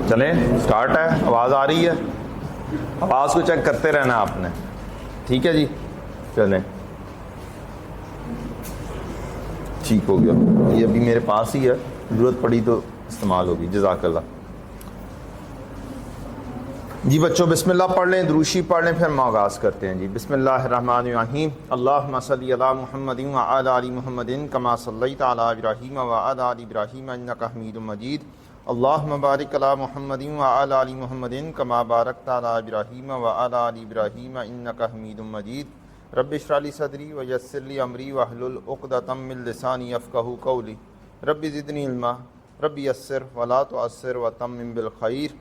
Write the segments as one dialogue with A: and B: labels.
A: चलें, स्टार्ट है। आवाज़ आ रही है? आवाज़ को चेक करते रहना आपने, ठीक है जी। चलें, ठीक हो गया। ये अभी मेरे पास ही है, ज़रूरत पड़ी तो इस्तेमाल होगी। जज़ाकल्लाह जी। बच्चों बिस्मिल्लाह पढ़ लें, दुरूशी पढ़ लें, फिर हम आगाज़ करते हैं जी। बिस्मिल्लाहिर्रहमानिर्रहीम। अल्लाहुम्मा सल्लि अला मुहम्मदिन व अला आलि मुहम्मदिन कमा सल्लैता अला इब्राहीम व अला आलि इब्राहीम इन्नका हमीदुम मजीद। अल्लाहुम्मा बारिक अला मुहम्मदिन व अला आलि मुहम्मदिन कमा बारकता अला इब्राहीम व अला आलि इब्राहीम इन्नका हमीदुम मजीद। रब्बि इश्रह ली सदरी व यस्सिर ली अमरी वहलुल उक़दतम मिन लिसानी यफ़क़हू क़ौली। रब्बि ज़िदनी इल्मा रब्बि यस्सिर व ला तुअस्सिर व तम्मिम बिल खैर।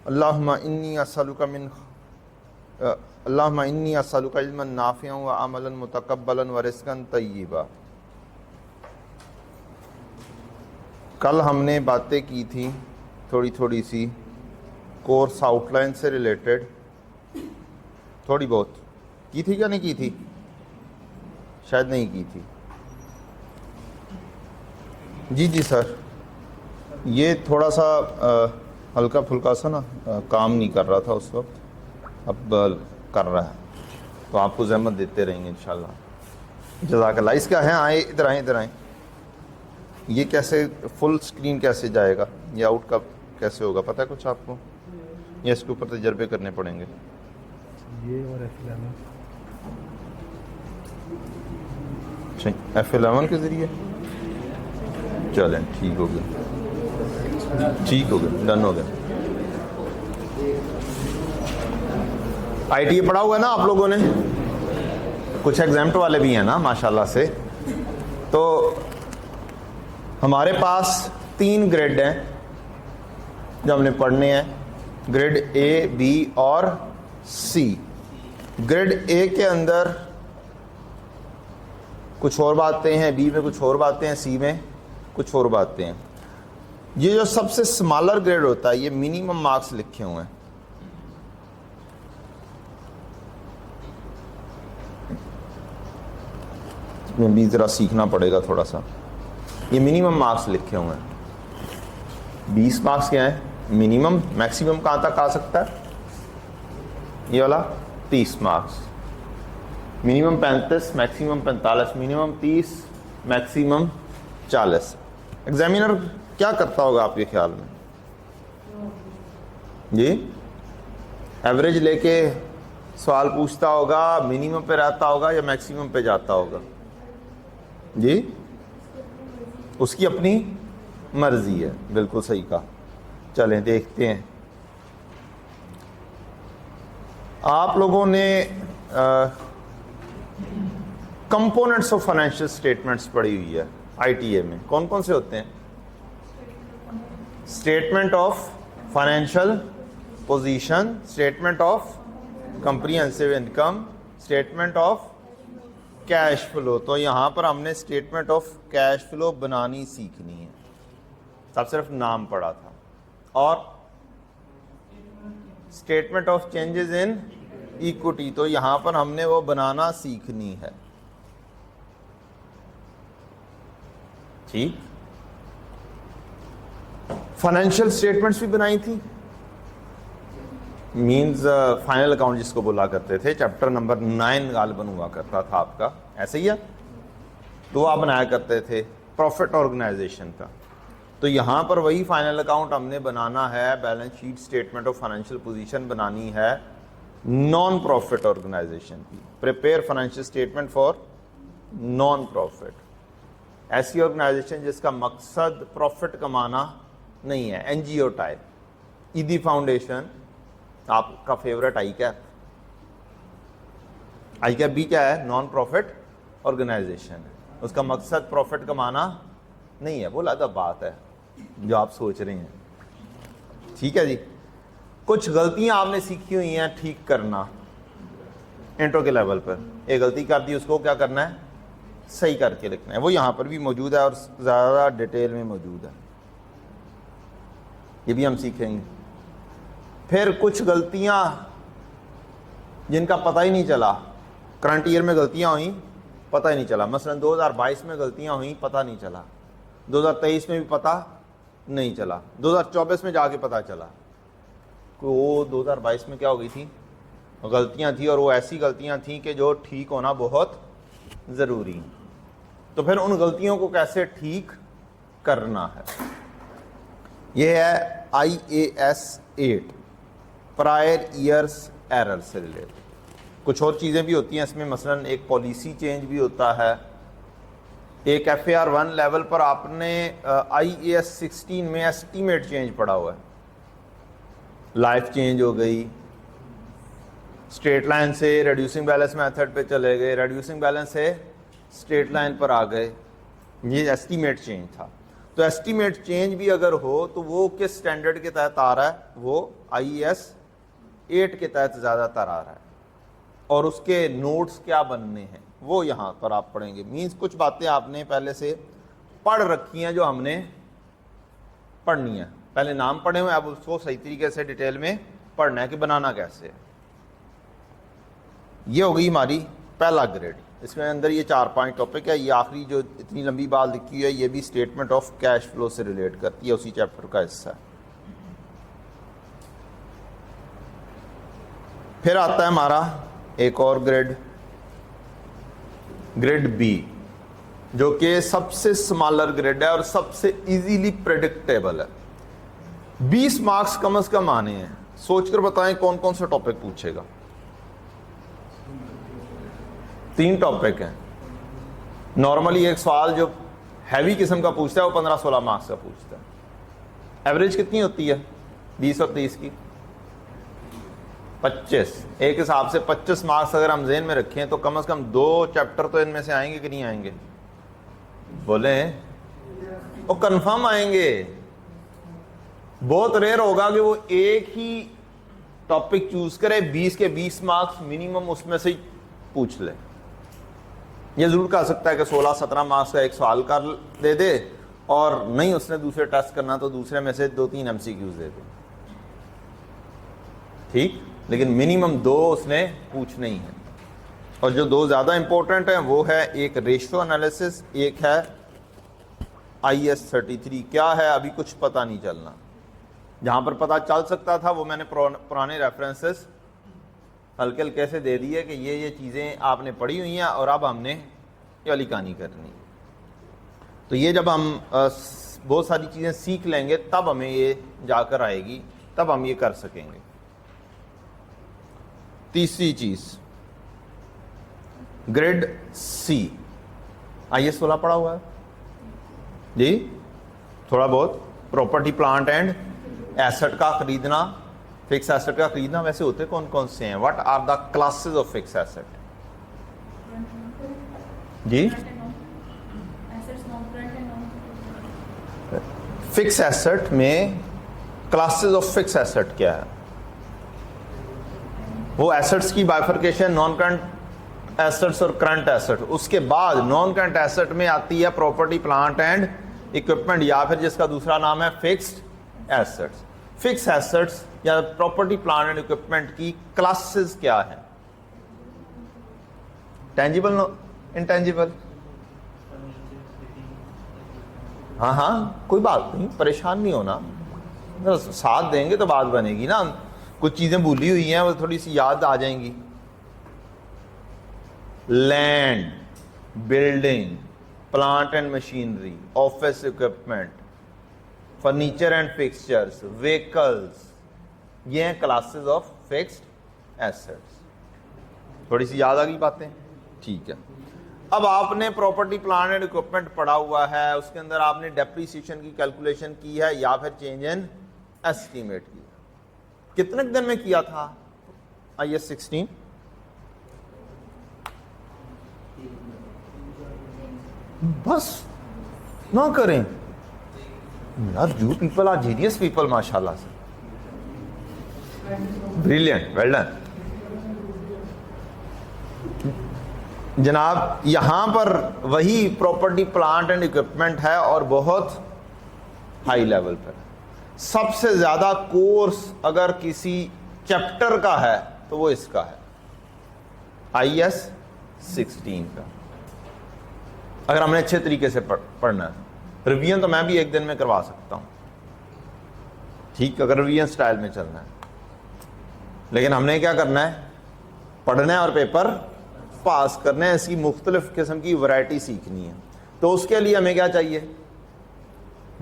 A: अल्लाहुम्मा इन्नी अस्सलुका इल्मन नाफ़िअन व अमलन मुतक़ब्बलन व रिज़्क़न तय्यिबा। कल हमने बातें की थी थोड़ी सी कोर्स आउटलाइन से रिलेटेड, थोड़ी बहुत की थी क्या नहीं की थी? शायद नहीं की थी। जी सर, ये थोड़ा सा हल्का फुल्का सा ना काम नहीं कर रहा था उस वक्त, अब कर रहा है, तो आपको ज़हमत देते रहेंगे इंशाल्लाह। जज़ाकल्लाह। इसका है, आए इधर आए, इधर आए। ये कैसे फुल स्क्रीन कैसे जाएगा, ये आउट का कैसे होगा, पता है कुछ आपको? या इसके ऊपर तजर्बे करने पड़ेंगे?
B: ये और
A: F11 के ज़रिए चलें, ठीक हो गया, डन हो गया। ITA पढ़ा हुआ है ना आप लोगों ने? कुछ एग्जाम्ट वाले भी हैं ना माशाल्लाह से। तो हमारे पास 3 ग्रेड हैं जो हमने पढ़ने हैं, ग्रेड A, B और C। ग्रेड A के अंदर कुछ और बातें हैं, B में कुछ और बातें हैं, C में कुछ और बातें हैं। ये जो सबसे स्मॉलर ग्रेड होता है, ये मिनिमम मार्क्स लिखे हुए हैं। इसमें भी ज़रा सीखना पड़ेगा थोड़ा सा। ये मिनिमम मार्क्स लिखे हुए हैं। 20 मार्क्स क्या है मिनिमम? मैक्सिमम कहाँ तक आ सकता है? ये वाला 30 marks. Minimum 35, maximum 45, minimum 30, maximum 40। Examiner क्या करता होगा आपके ख्याल में जी? एवरेज लेके सवाल पूछता होगा, मिनिमम पे रहता होगा या मैक्सिमम पे जाता होगा जी? उसकी अपनी मर्जी है, बिल्कुल सही कहा। चलें देखते हैं। आप लोगों ने कंपोनेंट्स ऑफ फाइनेंशियल स्टेटमेंट्स पढ़ी हुई है ITA में। कौन कौन से होते हैं? Statement of financial position, statement of comprehensive income, statement of cash flow. तो यहां पर हमने स्टेटमेंट ऑफ कैश फ्लो बनानी सीखनी है, तब सिर्फ नाम पढ़ा था। और statement of changes in equity, तो यहां पर हमने वो बनाना सीखनी है, ठीक। फाइनेंशियल स्टेटमेंट्स भी बनाई थी, मींस फाइनल अकाउंट जिसको बोला करते थे। चैप्टर नंबर 9 गालिबन हुआ करता था आपका, ऐसे ही है। तो आप बनाया करते थे प्रॉफिट ऑर्गेनाइजेशन का। तो यहाँ पर वही फाइनल अकाउंट हमने बनाना है, balance sheet, statement of financial position बनानी है नॉन प्रॉफिट ऑर्गेनाइजेशन की। Prepare financial statement for non profit, ऐसी ऑर्गेनाइजेशन जिसका मकसद प्रॉफिट कमाना नहीं है। NGO टाइप, ईदी फाउंडेशन, आपका फेवरेट ICAP भी क्या है? नॉन प्रॉफिट ऑर्गेनाइजेशन है। उसका मकसद प्रॉफिट कमाना नहीं है। वो अलग बात है जो आप सोच रहे हैं, ठीक है जी। कुछ गलतियां आपने सीखी हुई हैं ठीक करना इंट्रो के लेवल पर। एक गलती कर दी, उसको क्या करना है? सही करके लिखना है। वो यहाँ पर भी मौजूद है और ज़्यादा डिटेल में मौजूद है, ये भी हम सीखेंगे। फिर कुछ गलतियां जिनका पता ही नहीं चला, करंट ईयर में गलतियां हुई, पता ही नहीं चला। मसलन 2022 में गलतियां हुई, पता नहीं चला। 2023 में भी पता नहीं चला, 2024 में जाके पता चला कि वो 2022 में क्या हो गई थी, गलतियां थी, और वो ऐसी गलतियां थी कि जो ठीक होना बहुत ज़रूरी। तो फिर उन गलतियों को कैसे ठीक करना है, ये है IAS 8 प्रायर ईयर्स एरर से रिलेटेड। कुछ और चीज़ें भी होती हैं इसमें, मसलन एक पॉलिसी चेंज भी होता है। एक FAR 1 लेवल पर आपने IAS 16 में एस्टीमेट चेंज पड़ा हुआ है, लाइफ चेंज हो गई, स्ट्रेट लाइन से रिड्यूसिंग बैलेंस मेथड पे चले गए, रिड्यूसिंग बैलेंस से स्ट्रेट लाइन पर आ गए, ये एस्टीमेट चेंज था। तो एस्टीमेट चेंज भी अगर हो तो वो किस स्टैंडर्ड के तहत आ रहा है, वो IAS 8 के तहत ज़्यादातर आ रहा है, और उसके नोट्स क्या बनने हैं वो यहाँ पर आप पढ़ेंगे। मीन्स कुछ बातें आपने पहले से पढ़ रखी हैं जो हमने पढ़नी है, पहले नाम पढ़े हुए, अब उसको सही तरीके से डिटेल में पढ़ना है कि बनाना कैसे है। ये हो गई हमारी पहला ग्रेड। इसमें अंदर ये 4-5 टॉपिक है। ये आखिरी जो इतनी लंबी बात लिखी है ये भी स्टेटमेंट ऑफ कैश फ्लो से रिलेट करती है, उसी चैप्टर का हिस्सा है। फिर आता है हमारा एक और ग्रेड, ग्रेड बी, जो कि सबसे स्मॉलर ग्रेड है और सबसे इजीली प्रेडिक्टेबल है। 20 मार्क्स कम से कम आने हैं। सोचकर बताएं कौन कौन सा टॉपिक पूछेगा। 3 टॉपिक हैं। नॉर्मली एक सवाल जो हैवी किस्म का पूछता है वो 15-16 मार्क्स का पूछता है। एवरेज कितनी होती है 20 और 30 की? 25। एक हिसाब से 25 मार्क्स अगर हम ज़हन में रखें तो कम से कम 2 चैप्टर तो इनमें से आएंगे कि नहीं आएंगे? बोले वो कंफर्म आएंगे। बहुत रेयर होगा कि वो एक ही टॉपिक चूज करे, 20 के 20 मार्क्स मिनिमम उसमें से ही पूछ ले। ये जरूर कह सकता है कि 16-17 मार्क्स का एक सवाल कर दे दे, और नहीं उसने दूसरे टेस्ट करना तो दूसरे में से 2-3 MCQs दे दे, ठीक, लेकिन मिनिमम 2 उसने पूछने ही है। और जो 2 ज़्यादा इंपॉर्टेंट हैं वो है एक रेशियो एनालिसिस, एक है IAS 33। क्या है अभी कुछ पता नहीं चलना। जहाँ पर पता चल सकता था वो मैंने पुराने रेफरेंसेस हल्के हल्के से दे दिए कि ये चीज़ें आपने पढ़ी हुई हैं और अब हमने ये वाली कहानी करनी। तो ये जब हम बहुत सारी चीज़ें सीख लेंगे तब हमें ये जाकर आएगी, तब हम ये कर सकेंगे। तीसरी चीज़ ग्रेड सी, IAS 16 पढ़ा हुआ है जी, थोड़ा बहुत। प्रॉपर्टी प्लांट एंड एसेट का खरीदना, फिक्स एसेट का खरीदना। वैसे होते कौन कौन से हैं? What are the classes of fix asset? जी, फिक्स एसेट में क्लासेस ऑफ फिक्स एसेट क्या है? वो एसेट्स की बाइफर्केशन, नॉन करंट एसेट्स और करंट एसेट। उसके बाद नॉन करंट एसेट में आती है प्रॉपर्टी प्लांट एंड इक्विपमेंट, या फिर जिसका दूसरा नाम है फिक्स्ड एसेट्स। फिक्स एसेट्स या प्रॉपर्टी प्लांट एंड इक्विपमेंट की क्लासेस क्या है? Tangible, intangible? हाँ, कोई बात नहीं, परेशान नहीं होना, साथ देंगे तो बात बनेगी ना। कुछ चीजें भूली हुई हैं वो थोड़ी सी याद आ जाएंगी। Land, building, plant and machinery, office equipment, furniture and fixtures, vehicles, ये हैं क्लासेस ऑफ फिक्स्ड एसेट्स। थोड़ी सी याद आ गई बातें? ठीक है। अब आपने प्रॉपर्टी प्लांट एंड इक्विपमेंट पढ़ा हुआ है, उसके अंदर आपने डेप्रिसिएशन की कैलकुलेशन की है या फिर चेंज इन एस्टीमेट की। कितने दिन में किया था IAS 16? बस ना करें यार, you people are genius people, माशाल्लाह से, ब्रिलियंट, वेल डन। जनाब यहां पर वही प्रॉपर्टी प्लांट एंड इक्विपमेंट है और बहुत हाई लेवल पर। सबसे ज्यादा कोर्स अगर किसी चैप्टर का है तो वो इसका है, IAS 16 का। अगर हमने अच्छे तरीके से पढ़ना है, रिवीजन तो मैं भी एक दिन में करवा सकता हूं, ठीक, अगर रिवीजन स्टाइल में चलना है। लेकिन हमने क्या करना है, पढ़ना है और पेपर पास करना है। इसकी मुख्तलिफ किस्म की वैरायटी सीखनी है। तो उसके लिए हमें क्या चाहिए,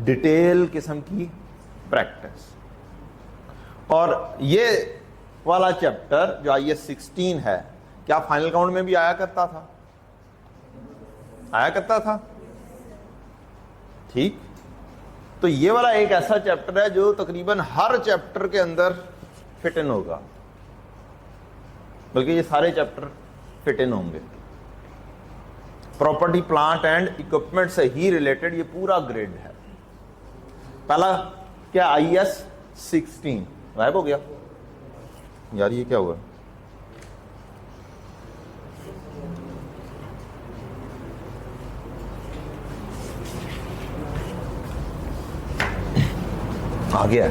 A: डिटेल किस्म की प्रैक्टिस। और ये वाला चैप्टर जो IAS 16 है, क्या फाइनल काउंट में भी आया करता था? आया करता था, ठीक। तो ये वाला एक ऐसा चैप्टर है जो तकरीबन हर चैप्टर के अंदर फिट इन होगा, बल्कि ये सारे चैप्टर फिट इन होंगे। प्रॉपर्टी प्लांट एंड इक्विपमेंट से ही रिलेटेड ये पूरा ग्रेड है। पहला क्या, IAS 16 गायब हो गया यार, ये क्या हुआ? आ गया।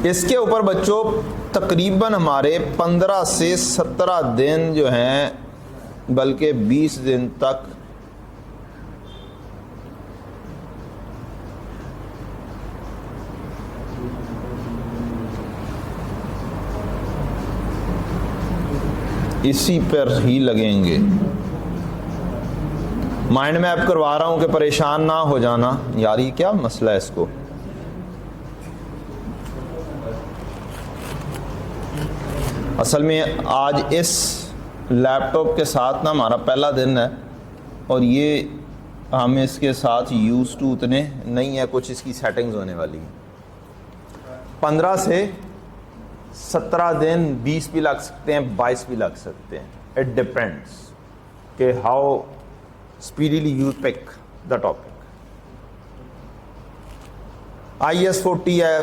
A: इसके ऊपर बच्चों तकरीबन हमारे 15 से 17 दिन जो हैं, बल्कि 20 दिन तक इसी पर ही लगेंगे। माइंड मैप करवा रहा हूं कि परेशान ना हो जाना यार, ये क्या मसला है इसको। असल में आज इस लैपटॉप के साथ ना हमारा पहला दिन है और ये हम इसके साथ यूज टू उतने नहीं है, कुछ इसकी सेटिंग्स होने वाली है। 15 से 17 दिन, 20 भी लग सकते हैं, 22 भी लग सकते हैं। इट डिपेंड्स कि how speedily you pick the topic. IAS 40 है,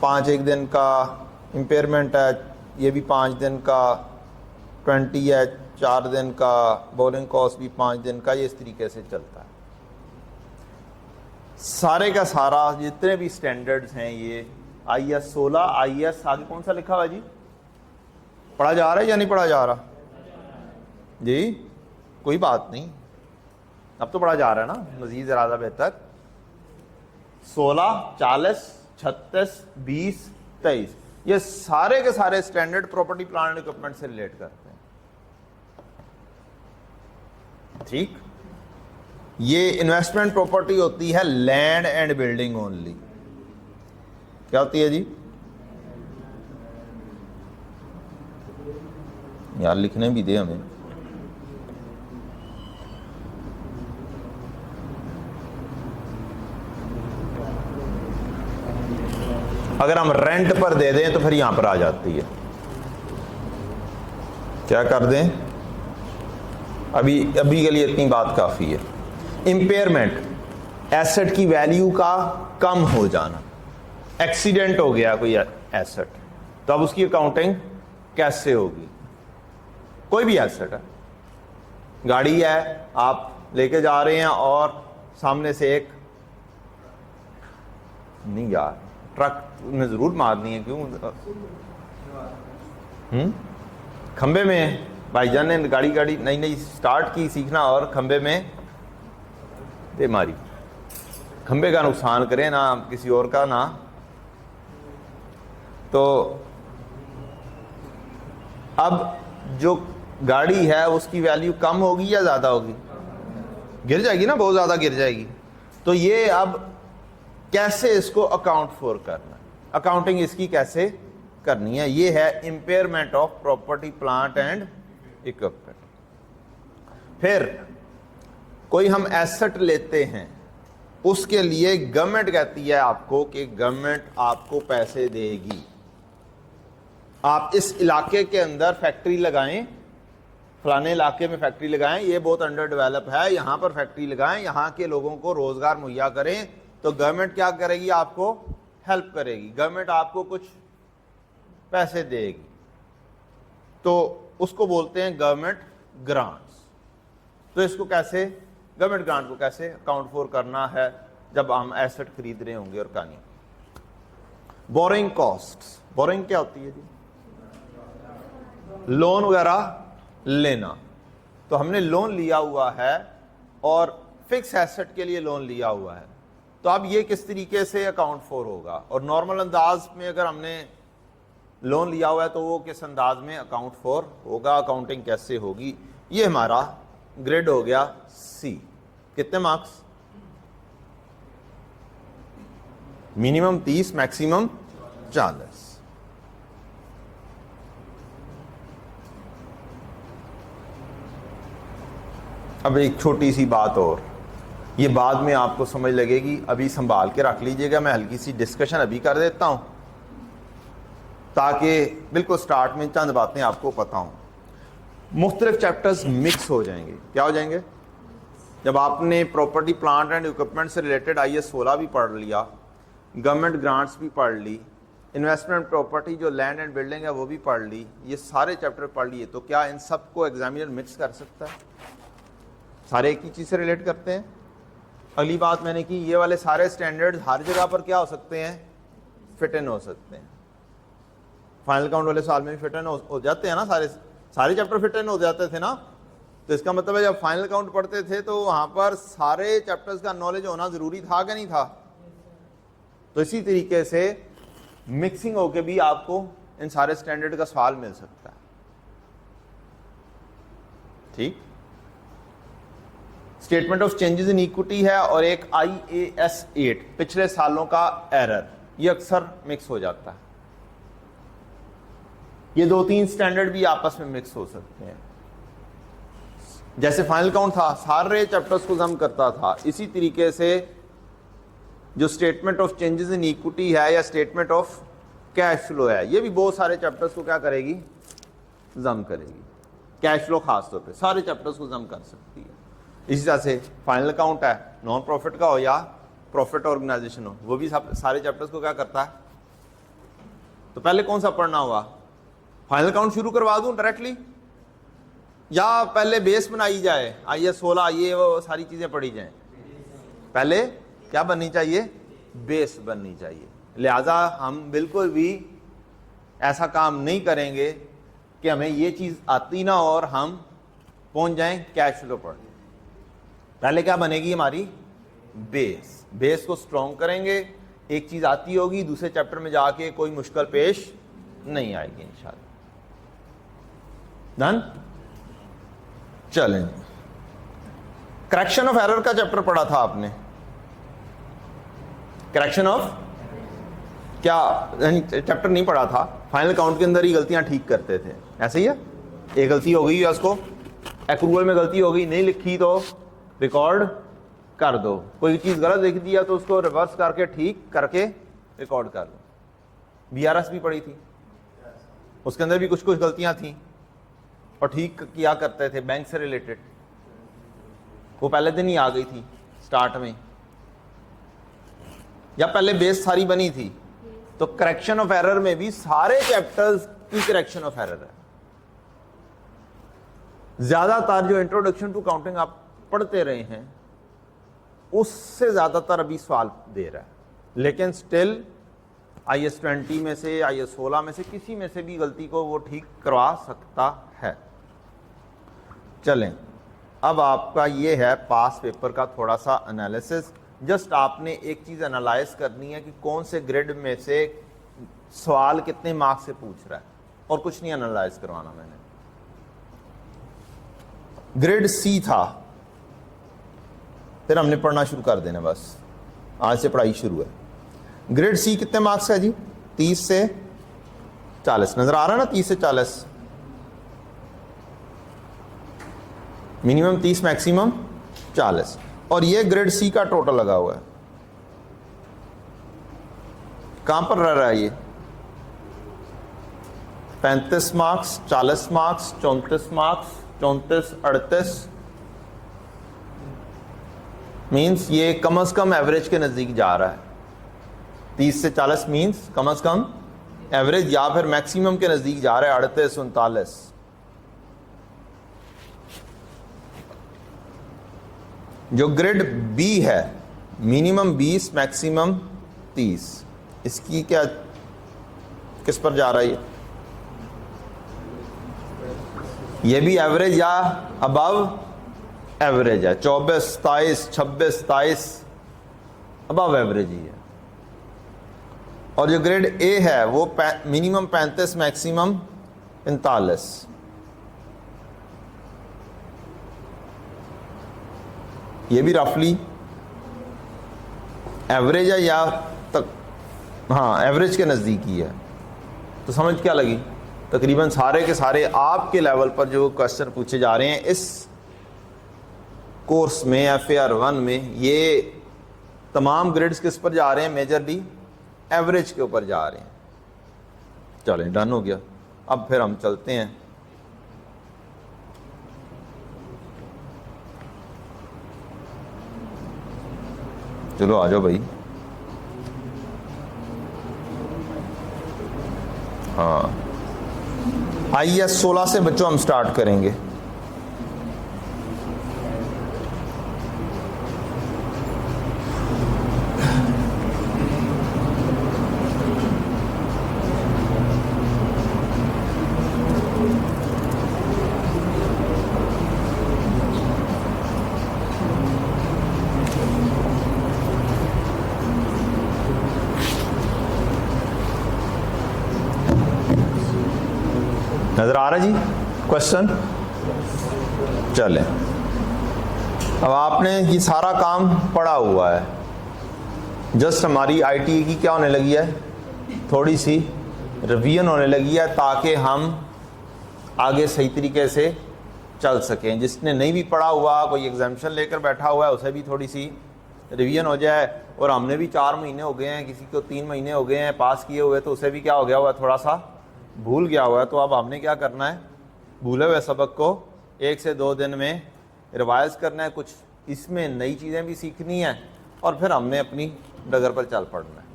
A: 5 एक दिन का। इम्पेयरमेंट है, ये भी 5 दिन का। 20 है, 4 दिन का। बोरिंग कॉस्ट भी 5 दिन का। ये इस तरीके से चलता है। सारे का सारा जितने भी स्टैंडर्ड्स हैं ये IAS 16, IAS आगे कौन सा लिखा हुआ जी? पढ़ा जा रहा है या नहीं पढ़ा जा रहा जी? कोई बात नहीं, अब तो पढ़ा जा रहा है ना, मजीद ज़्यादा बेहतर। 16, 40, 36, 20, 23 ये सारे के सारे standard property plant and equipment से रिलेट करते हैं, ठीक। ये इन्वेस्टमेंट प्रॉपर्टी होती है लैंड एंड बिल्डिंग ओनली। क्या होती है जी? यार लिखने भी दे हमें। अगर हम रेंट पर दे दें तो फिर यहां पर आ जाती है। क्या कर दें? अभी के लिए इतनी बात काफी है। इंपेयरमेंट, एसेट की वैल्यू का कम हो जाना। एक्सीडेंट हो गया कोई एसेट, तो अब उसकी अकाउंटिंग कैसे होगी? कोई भी एसेट है, गाड़ी है, आप लेके जा रहे हैं और सामने से एक, नहीं यार ट्रक में जरूर मारनी है, क्यों? खंबे में भाईजान ने गाड़ी नहीं स्टार्ट की सीखना और खंबे में दे मारी। खंबे का नुकसान करें ना किसी और का ना। तो अब जो गाड़ी है उसकी वैल्यू कम होगी या ज़्यादा होगी? गिर जाएगी ना, बहुत ज़्यादा गिर जाएगी। तो ये अब कैसे इसको अकाउंट फॉर करना, अकाउंटिंग इसकी कैसे करनी है, ये है impairment of property plant and equipment. फिर कोई हम एसेट लेते हैं, उसके लिए गवर्नमेंट कहती है आपको कि गवर्नमेंट आपको पैसे देगी। आप इस इलाके के अंदर फैक्ट्री लगाएं, फलाने इलाके में फैक्ट्री लगाएं, ये बहुत अंडर डेवलप है, यहां पर फैक्ट्री लगाएं, यहां के लोगों को रोजगार मुहैया करें, तो गवर्नमेंट क्या करेगी? आपको हेल्प करेगी, गवर्नमेंट आपको कुछ पैसे देगी। तो उसको बोलते हैं गवर्नमेंट ग्रांट्स। तो इसको कैसे, गवर्नमेंट ग्रांट को कैसे अकाउंट फॉर करना है जब हम एसेट खरीद रहे होंगे और कहानी। बोरिंग कॉस्ट्स, बोरिंग क्या होती है जी? लोन वगैरह लेना। तो हमने लोन लिया हुआ है और फिक्स एसेट के लिए लोन लिया हुआ है, तो अब ये किस तरीके से अकाउंट फॉर होगा, और नॉर्मल अंदाज में अगर हमने लोन लिया हुआ है तो वो किस अंदाज में अकाउंट फॉर होगा, अकाउंटिंग कैसे होगी। ये हमारा ग्रेड हो गया सी। कितने मार्क्स? Minimum 30, maximum 40। अब एक छोटी सी बात और, ये बाद में आपको समझ लगेगी, अभी संभाल के रख लीजिएगा। मैं हल्की सी डिस्कशन अभी कर देता हूं ताकि बिल्कुल स्टार्ट में चंद बातें आपको पता हों। मुख्तलिफ चैप्टर्स मिक्स हो जाएंगे। क्या हो जाएंगे? जब आपने प्रॉपर्टी प्लांट एंड इक्विपमेंट से रिलेटेड IAS 16 भी पढ़ लिया, गवर्नमेंट ग्रांट्स भी पढ़ ली, इन्वेस्टमेंट प्रॉपर्टी जो लैंड एंड बिल्डिंग है वो भी पढ़ ली, ये सारे चैप्टर पढ़ लिए, तो क्या इन सबको एग्जामिनर मिक्स कर सकता है? सारे एक ही चीज़ से रिलेट करते हैं। अगली बात मैंने की, ये वाले सारे स्टैंडर्ड्स हर जगह पर क्या हो सकते हैं? फिट इन हो सकते हैं। फाइनल अकाउंट वाले साल में भी फिट इन हो जाते हैं ना, सारे चैप्टर फिट इन हो जाते थे ना। तो इसका मतलब है जब फाइनल अकाउंट पढ़ते थे तो वहां पर सारे चैप्टर्स का नॉलेज होना जरूरी था कि नहीं था? तो इसी तरीके से मिक्सिंग होके भी आपको इन सारे स्टैंडर्ड का सवाल मिल सकता है। ठीक, statement of changes in equity है और एक IAS 8 पिछले सालों का एरर, ये अक्सर मिक्स हो जाता है। ये 2-3 स्टैंडर्ड भी आपस में मिक्स हो सकते हैं। जैसे फाइनल अकाउंट था, सारे चैप्टर्स को जम करता था, इसी तरीके से जो statement of changes in equity है या स्टेटमेंट ऑफ कैश फ्लो है, ये भी बहुत सारे चैप्टर्स को क्या करेगी? जम करेगी। कैश फ्लो खास तौर पे सारे चैप्टर्स को जम कर सकती है। इसी तरह से फाइनल अकाउंट है, नॉन प्रॉफिट का हो या प्रॉफिट ऑर्गेनाइजेशन हो, वो भी सारे चैप्टर्स को क्या करता है? तो पहले कौन सा पढ़ना हुआ? फाइनल अकाउंट शुरू करवा दूं डायरेक्टली, या पहले बेस बनाई जाए, IAS 16 ये वो सारी चीजें पढ़ी जाएं? पहले क्या बननी चाहिए? बेस बननी चाहिए। लिहाजा हम बिल्कुल भी ऐसा काम नहीं करेंगे कि हमें ये चीज आती ना और हम पहुंच जाएं कैश फ्लो पर। पहले क्या बनेगी हमारी? बेस। बेस को स्ट्रॉन्ग करेंगे, एक चीज आती होगी, दूसरे चैप्टर में जाके कोई मुश्किल पेश नहीं आएगी इंशाल्लाह। डन? चलें, करेक्शन ऑफ एरर का चैप्टर पढ़ा था आपने। करेक्शन ऑफ क्या चैप्टर नहीं पढ़ा था, फाइनल अकाउंट के अंदर ही गलतियां ठीक करते थे, ऐसे ही है। एक गलती हो गई है, उसको एक्रूअल में गलती हो गई, नहीं लिखी तो रिकॉर्ड कर दो। कोई चीज गलत लिख दिया तो उसको रिवर्स करके ठीक करके रिकॉर्ड कर दो। BRS भी पढ़ी थी, उसके अंदर भी कुछ कुछ गलतियां थी और ठीक किया करते थे। बैंक से रिलेटेड वो पहले दिन ही आ गई थी स्टार्ट में, या पहले बेस सारी बनी थी। तो करेक्शन ऑफ एरर में भी सारे चैप्टर्स की करेक्शन ऑफ एरर है। ज्यादातर जो इंट्रोडक्शन टू काउंटिंग आप पढ़ते रहे हैं उससे ज्यादातर अभी सवाल दे रहा है, लेकिन स्टिल IAS 20 में से, IAS 16 में से किसी में से भी गलती को वो ठीक करवा सकता है। चलें, अब आपका ये है पास पेपर का थोड़ा सा एनालिसिस। जस्ट आपने एक चीज एनालाइज करनी है कि कौन से ग्रेड में से सवाल कितने मार्क्स से पूछ रहा है, और कुछ नहीं एनालाइज करवाना मैंने। ग्रेड C था, फिर हमने पढ़ना शुरू कर देना, बस आज से पढ़ाई शुरू है। ग्रेड C कितने मार्क्स है जी? 30 से 40। नजर आ रहा है ना? 30 से 40, मिनिमम 30, मैक्सिमम 40। और ये ग्रेड C का टोटल लगा हुआ है। कहां पर रह रहा है ये? 35 मार्क्स, 40 मार्क्स, 34 मार्क्स, 34, 38। मीन्स ये कम से कम एवरेज के नजदीक जा रहा है। 30 से 40 मीन्स कम से कम एवरेज, या फिर मैक्सिमम के नजदीक जा रहा है, 38, 39। जो ग्रेड B है, मिनिमम 20, मैक्सिमम 30, इसकी क्या किस पर जा रहा है? ये भी एवरेज या अबव एवरेज है। 24, 27, 26, 27 अबव एवरेज ही है। और जो ग्रेड ए है वो मिनिमम 35, मैक्सिमम 39। ये भी रफली एवरेज है या तक, हाँ एवरेज के नज़दीक ही है। तो समझ क्या लगी? तकरीबन सारे के सारे आपके लेवल पर जो क्वेश्चन पूछे जा रहे हैं इस कोर्स में FAR1 में, ये तमाम ग्रेड्स किस पर जा रहे हैं? मेजरली एवरेज के ऊपर जा रहे हैं। चलें, डन हो गया। अब फिर हम चलते हैं चलो आ जाओ भाई। हाँ, IAS 16 से बच्चों हम स्टार्ट करेंगे। नजर आ रहा है जी क्वेश्चन? चलें, अब आपने ये सारा काम पढ़ा हुआ है। जस्ट हमारी ITE की क्या होने लगी है? थोड़ी सी रिवीजन होने लगी है, ताकि हम आगे सही तरीके से चल सकें। जिसने नहीं भी पढ़ा हुआ, कोई एग्जामिशन लेकर बैठा हुआ है, उसे भी थोड़ी सी रिवीजन हो जाए। और हमने भी 4 महीने हो गए हैं, किसी को 3 महीने हो गए हैं पास किए हुए, तो उसे भी क्या हो गया हुआ है? थोड़ा सा भूल गया हुआ है। तो अब हमने क्या करना है? भूले हुए सबक को 1 से 2 दिन में रिवाइज करना है, कुछ इसमें नई चीज़ें भी सीखनी है, और फिर हमने अपनी डगर पर चल पड़ना है।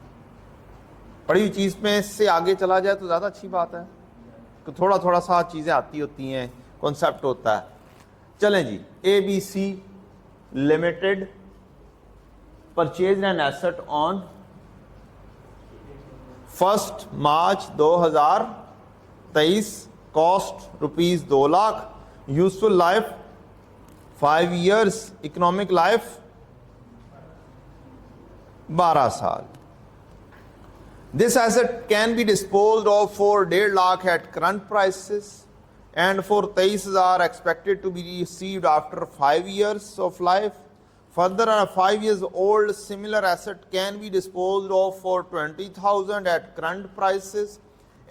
A: पढ़ी हुई चीज़ में इससे आगे चला जाए तो ज़्यादा अच्छी बात है, तो थोड़ा थोड़ा सा चीज़ें आती होती हैं, कॉन्सेप्ट होता है। चलें जी, ABC limited purchase an asset on 1 March 2023, cost ₹2 lakh, useful life 5 years, economic life 12 साल। This asset can be disposed of for 1.5 lakh at current prices, and for 23,000 expected to be received after 5 years of life. Further, a 5 years old similar asset can be disposed of for 20,000 at current prices,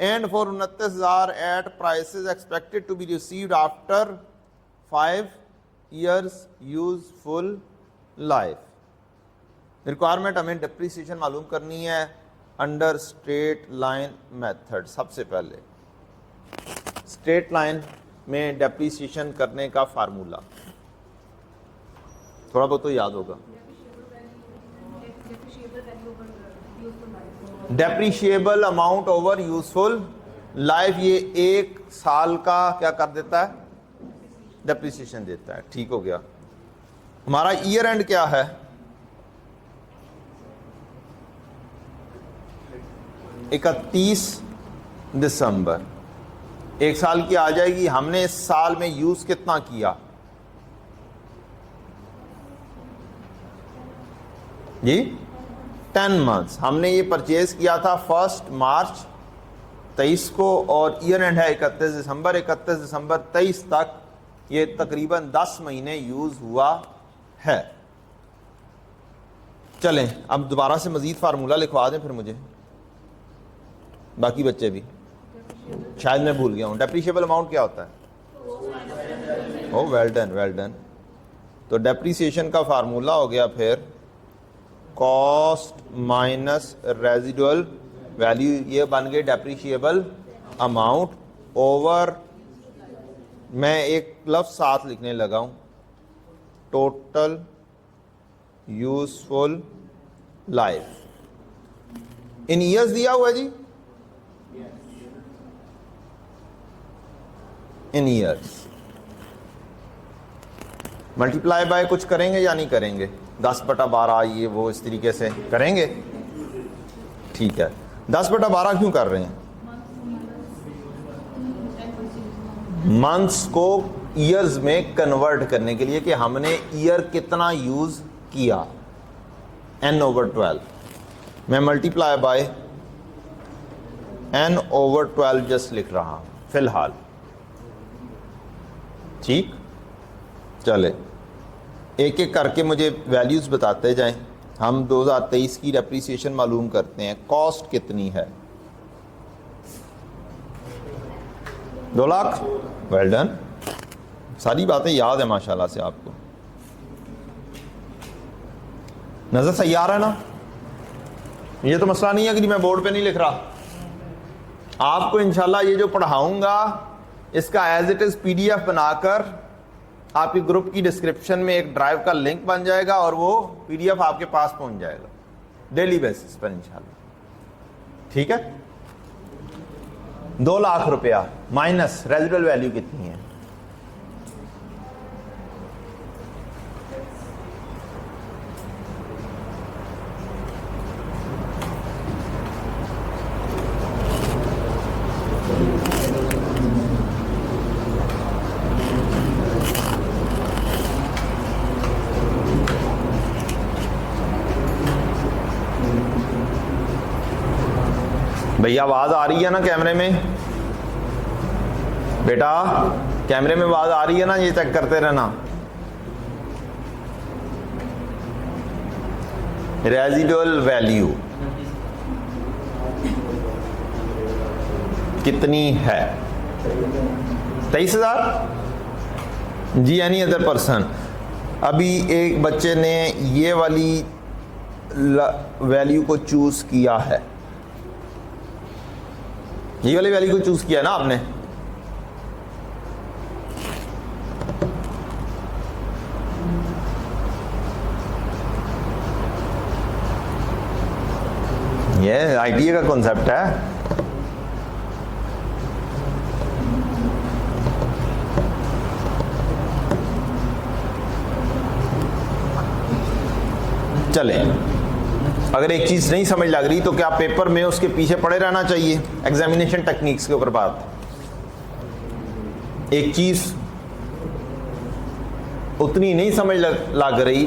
A: and for 29,000 at prices expected to be received after 5 years useful life. Requirement हमें depreciation मालूम करनी है under straight line method. सबसे पहले straight line में depreciation करने का formula थोड़ा बहुत तो याद होगा। Depreciable amount over useful life, ये 1 साल का क्या कर देता है? डेप्रिसिएशन देता है। ठीक हो गया। हमारा ईयर एंड क्या है? इकतीस दिसंबर। 1 साल की आ जाएगी। हमने इस साल में यूज कितना किया जी? 10 मंथ्स। हमने ये परचेज किया था 1 मार्च 23 को, और ईयर एंड है 31 दिसंबर। 31 दिसंबर 23 तक ये तकरीबन 10 महीने यूज हुआ है। चलें, अब दोबारा से मजीद फार्मूला लिखवा दें फिर मुझे, बाकी बच्चे भी, शायद मैं भूल गया हूँ। डेप्रिशिएबल अमाउंट क्या होता है? ओ वेल डन, वेल डन। तो डेप्रिसिएशन का फार्मूला हो गया फिर कॉस्ट माइनस रेजिडुअल वैल्यू, ये बन गई डेप्रिशिएबल अमाउंट ओवर, मैं एक लफ्ज साथ लिखने लगा हूँ, टोटल यूजफुल लाइफ। इन ईयर्स दिया हुआ जी, इन ईयर्स। मल्टीप्लाई बाय कुछ करेंगे या नहीं करेंगे? 10/12 ये वो इस तरीके से करेंगे। ठीक है, 10/12 क्यों कर रहे हैं? मंथ्स को ईयर्स में कन्वर्ट करने के लिए कि हमने ईयर कितना यूज किया। n/12, मैं मल्टीप्लाई बाय n/12 जस्ट लिख रहा हूं फिलहाल। ठीक, चले एक एक करके मुझे वैल्यूज बताते जाएं। हम 2023 की डेप्रीसिएशन मालूम करते हैं। कॉस्ट कितनी है? 2 लाख। वेल डन, सारी बातें याद है माशाल्लाह से आपको। नजर सही आ रहा है ना? ये तो मसला नहीं है कि मैं बोर्ड पे नहीं लिख रहा। आपको इंशाल्लाह ये जो पढ़ाऊंगा इसका एज इट इज PDF बनाकर आपके ग्रुप की डिस्क्रिप्शन में एक ड्राइव का लिंक बन जाएगा और वो PDF आपके पास पहुंच जाएगा डेली बेसिस पर इंशाल्लाह। ठीक है, 2 लाख रुपया माइनस रेजिडुअल वैल्यू कितनी है? भैया आवाज आ रही है ना कैमरे में? बेटा कैमरे में आवाज आ रही है ना? ये चेक करते रहना। रेजिडुअल वैल्यू कितनी है? 23,000 जी। Any other person? अभी एक बच्चे ने ये वाली वैल्यू को चूज किया है, ये वाली वैल्यू को चूज किया ना आपने? ये ITA का कॉन्सेप्ट है। चले, अगर एक चीज नहीं समझ लग रही तो क्या पेपर में उसके पीछे पड़े रहना चाहिए? एग्जामिनेशन टेक्निक्स के ऊपर बात। एक चीज उतनी नहीं समझ लग रही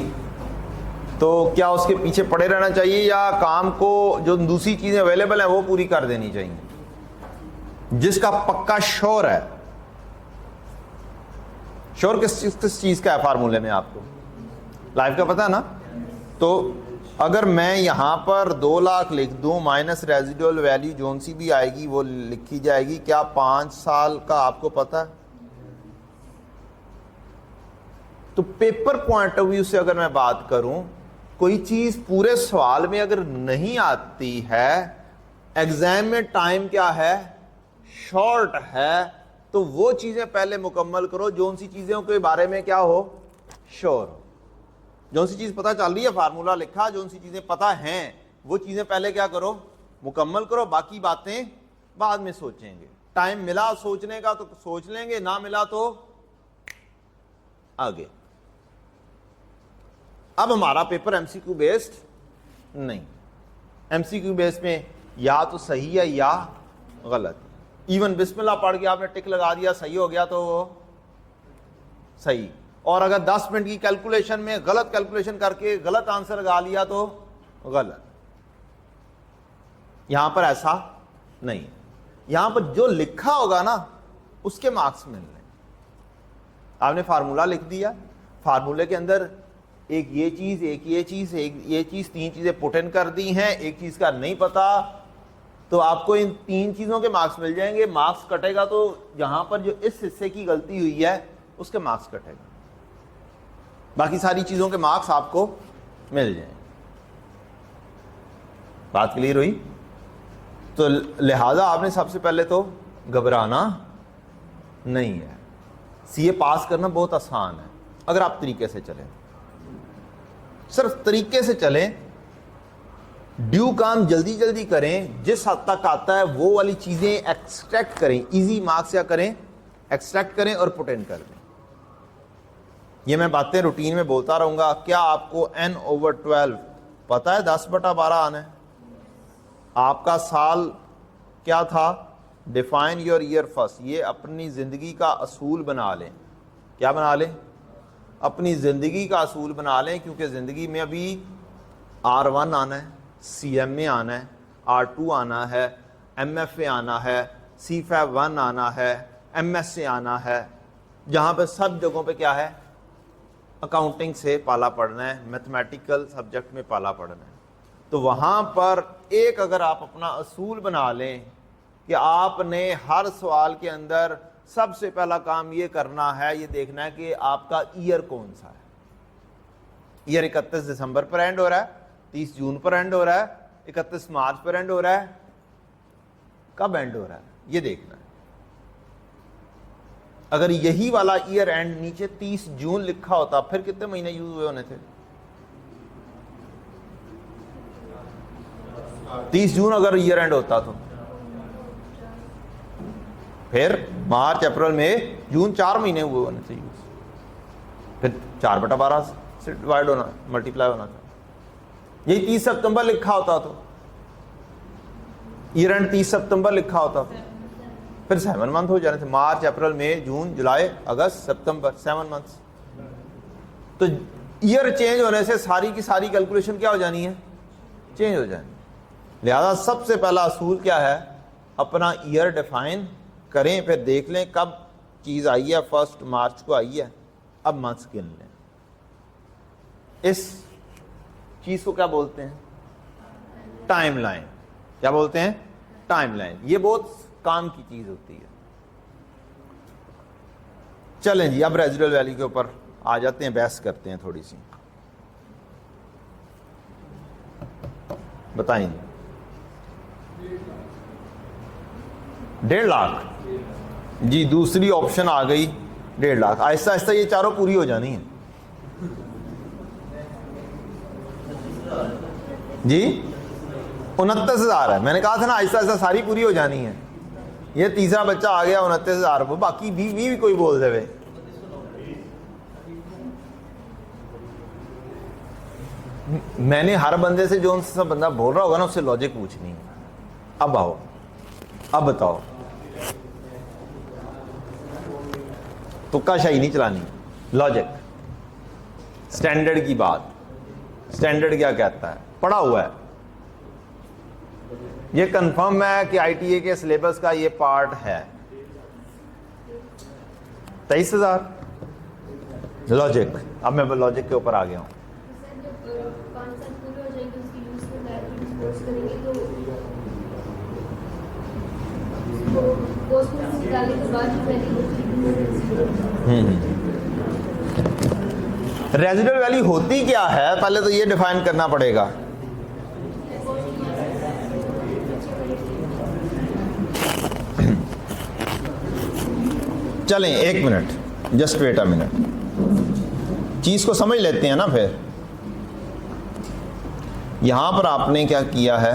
A: तो क्या उसके पीछे पड़े रहना चाहिए या काम को जो दूसरी चीजें अवेलेबल है वो पूरी कर देनी चाहिए? जिसका पक्का श्योर है, श्योर किस चीज का है फार्मूले में आपको लाइफ का पता है ना? तो अगर मैं यहां पर 2 लाख लिख दूं माइनस रेजिडुअल वैल्यू जोन सी भी आएगी वो लिखी जाएगी। क्या 5 साल का आपको पता है? तो पेपर पॉइंट ऑफ व्यू से अगर मैं बात करूं, कोई चीज पूरे सवाल में अगर नहीं आती है, एग्जाम में टाइम क्या है, शॉर्ट है, तो वो चीजें पहले मुकम्मल करो जोन सी चीजों के बारे में क्या हो, श्योर हो। जो सी चीज पता चल रही है, फार्मूला लिखा, जो सी चीजें पता हैं वो चीजें पहले क्या करो, मुकम्मल करो। बाकी बातें बाद में सोचेंगे। टाइम मिला सोचने का तो सोच लेंगे, ना मिला तो आगे। अब हमारा पेपर MCQ बेस्ड नहीं, MCQ बेस्ड में या तो सही है या गलत। इवन बिस्मिल्लाह पढ़ के आपने टिक लगा दिया, सही हो गया तो वो सही, और अगर 10 मिनट की कैलकुलेशन में गलत कैलकुलेशन करके गलत आंसर लगा लिया तो गलत। यहां पर ऐसा नहीं, यहां पर जो लिखा होगा ना उसके मार्क्स मिलने। आपने फार्मूला लिख दिया, फार्मूले के अंदर एक ये चीज, एक ये चीज, एक ये चीज, 3 चीजें पुट इन कर दी हैं, एक चीज का नहीं पता, तो आपको इन 3 चीजों के मार्क्स मिल जाएंगे। मार्क्स कटेगा तो यहां पर जो इस हिस्से की गलती हुई है उसके मार्क्स कटेगा, बाकी सारी चीजों के मार्क्स आपको मिल जाएंगे। बात क्लियर हुई? तो लिहाजा आपने सबसे पहले तो घबराना नहीं है। सीए पास करना बहुत आसान है अगर आप तरीके से चलें, सिर्फ तरीके से चलें, ड्यू काम जल्दी जल्दी करें, जिस हद तक आता है वो वाली चीजें एक्सट्रैक्ट करें, इजी मार्क्स या करें, एक्सट्रैक्ट करें और पुट इन कर दें। ये मैं बातें रूटीन में बोलता रहूंगा। क्या आपको n/12 पता है? 10/12 आना है। आपका साल क्या था? Define your year first. ये अपनी जिंदगी का असूल बना लें। क्या बना लें? अपनी जिंदगी का असूल बना लें, क्योंकि जिंदगी में अभी R1 आना है, CMA आना है, R2 आना है, MFA आना है, CFAB 1 आना है, MSA आना है। जहाँ पे सब जगहों पे क्या है, अकाउंटिंग से पाला पड़ना है, मैथमेटिकल सब्जेक्ट में पाला पड़ना है। तो वहाँ पर एक अगर आप अपना असूल बना लें कि आपने हर सवाल के अंदर सबसे पहला काम ये करना है, ये देखना है कि आपका ईयर कौन सा है। ईयर 31 दिसंबर पर एंड हो रहा है, 30 जून पर एंड हो रहा है, 31 मार्च पर एंड हो रहा है, कब एंड हो रहा है, ये देखना है। अगर यही वाला ईयर एंड नीचे 30 जून लिखा होता, फिर कितने महीने यूज हुए होने थे? 30 जून अगर ईयर एंड होता तो फिर मार्च, अप्रैल, मई, जून 4 महीने हुए होने थे यूज। फिर 4/12 से डिवाइड होना, मल्टीप्लाई होना था। यही 30 सितंबर लिखा होता तो ईयर एंड 30 सितंबर लिखा होता तो फिर 7 मंथ हो जाने थे। मार्च, अप्रैल, मई, जून, जुलाई, अगस्त, सितंबर, 7 मंथ्स। तो ईयर चेंज होने से सारी की सारी कैलकुलेशन क्या हो जानी है, चेंज हो जानी। लिहाजा सबसे पहला असूल क्या है, अपना ईयर डिफाइन करें, फिर देख लें कब चीज़ आई है, 1 मार्च को आई है, अब मंथ्स गिन लें। इस चीज़ को क्या बोलते हैं, टाइमलाइन। क्या बोलते हैं, टाइमलाइन। ये बहुत काम की चीज़ होती है। चलें जी, अब रेजिडुअल वैल्यू के ऊपर आ जाते हैं, बहस करते हैं थोड़ी सी। बताइए। 1.5 लाख जी, दूसरी ऑप्शन आ गई 1.5 लाख। आहिस्ता आहिस्ता ये चारों पूरी हो जानी है जी। 29,000 है, मैंने कहा था ना आहिस्ता आहिस्ता सारी पूरी हो जानी है। ये तीसरा बच्चा आ गया 29,000, बाकी भी कोई बोल देवे। मैंने हर बंदे से, जो उनसे सब बंदा बोल रहा होगा ना, उससे लॉजिक पूछनी है। अब आओ, अब बताओ, तुक्काशाही नहीं चलानी, लॉजिक, स्टैंडर्ड की बात। स्टैंडर्ड क्या कहता है, पढ़ा हुआ है, ये कंफर्म है कि ITA के सिलेबस का ये पार्ट है। 23,000 लॉजिक। अब मैं लॉजिक के ऊपर आ गया हूं। रेजिडुअल वैल्यू होती क्या है, पहले तो ये डिफाइन करना पड़ेगा। चलें, 1 minute, just wait a minute, चीज को समझ लेते हैं ना। फिर यहां पर आपने क्या किया है,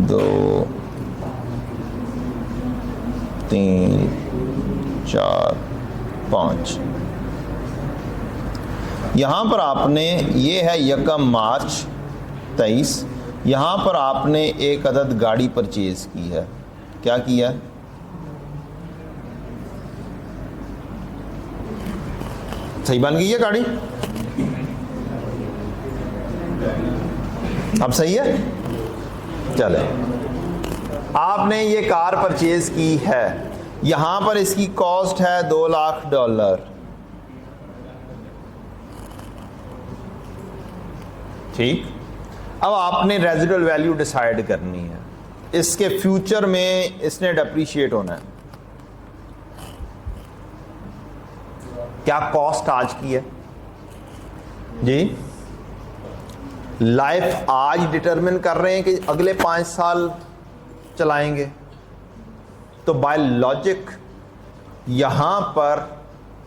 A: 2 3 4 5, यहां पर आपने, ये है 1 मार्च 23, यहां पर आपने एक अदद गाड़ी परचेज की है। क्या किया, सही बन गई है गाड़ी, अब सही है। चले, आपने ये कार परचेज की है, यहां पर इसकी कॉस्ट है $2 लाख। ठीक, अब आपने रेजिडुअल वैल्यू डिसाइड करनी है। इसके फ्यूचर में इसने डेप्रीशिएट होना है। क्या कॉस्ट आज की है जी, लाइफ आज डिटरमिन कर रहे हैं कि अगले 5 साल चलाएंगे, तो बाय लॉजिक यहां पर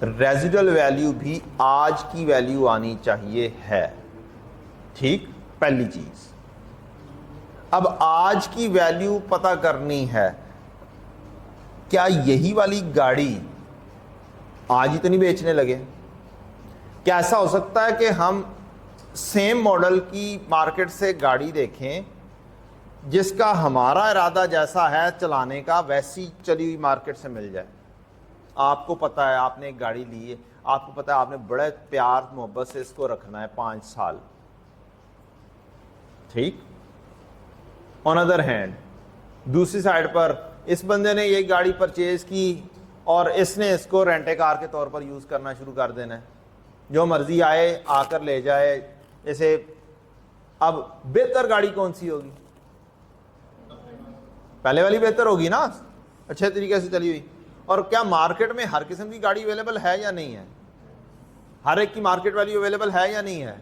A: रेजिडुअल वैल्यू भी आज की वैल्यू आनी चाहिए है। ठीक, पहली चीज। अब आज की वैल्यू पता करनी है, क्या यही वाली गाड़ी आज इतनी बेचने लगे? क्या ऐसा हो सकता है कि हम सेम मॉडल की मार्केट से गाड़ी देखें जिसका हमारा इरादा जैसा है चलाने का, वैसी चली हुई मार्केट से मिल जाए? आपको पता है आपने एक गाड़ी ली है, आपको पता है आपने बड़े प्यार मोहब्बत से इसको रखना है 5 साल, ठीक। ऑन अदर हैंड दूसरी साइड पर इस बंदे ने ये गाड़ी परचेज की और इसने इसको रेंटे कार के तौर पर यूज करना शुरू कर देना है, जो मर्जी आए आकर ले जाए। जैसे अब बेहतर गाड़ी कौन सी होगी? पहले वाली बेहतर होगी ना, अच्छे तरीके से चली हुई। और क्या मार्केट में हर किस्म की गाड़ी अवेलेबल है या नहीं है? हर एक की मार्केट वैल्यू अवेलेबल है या नहीं है?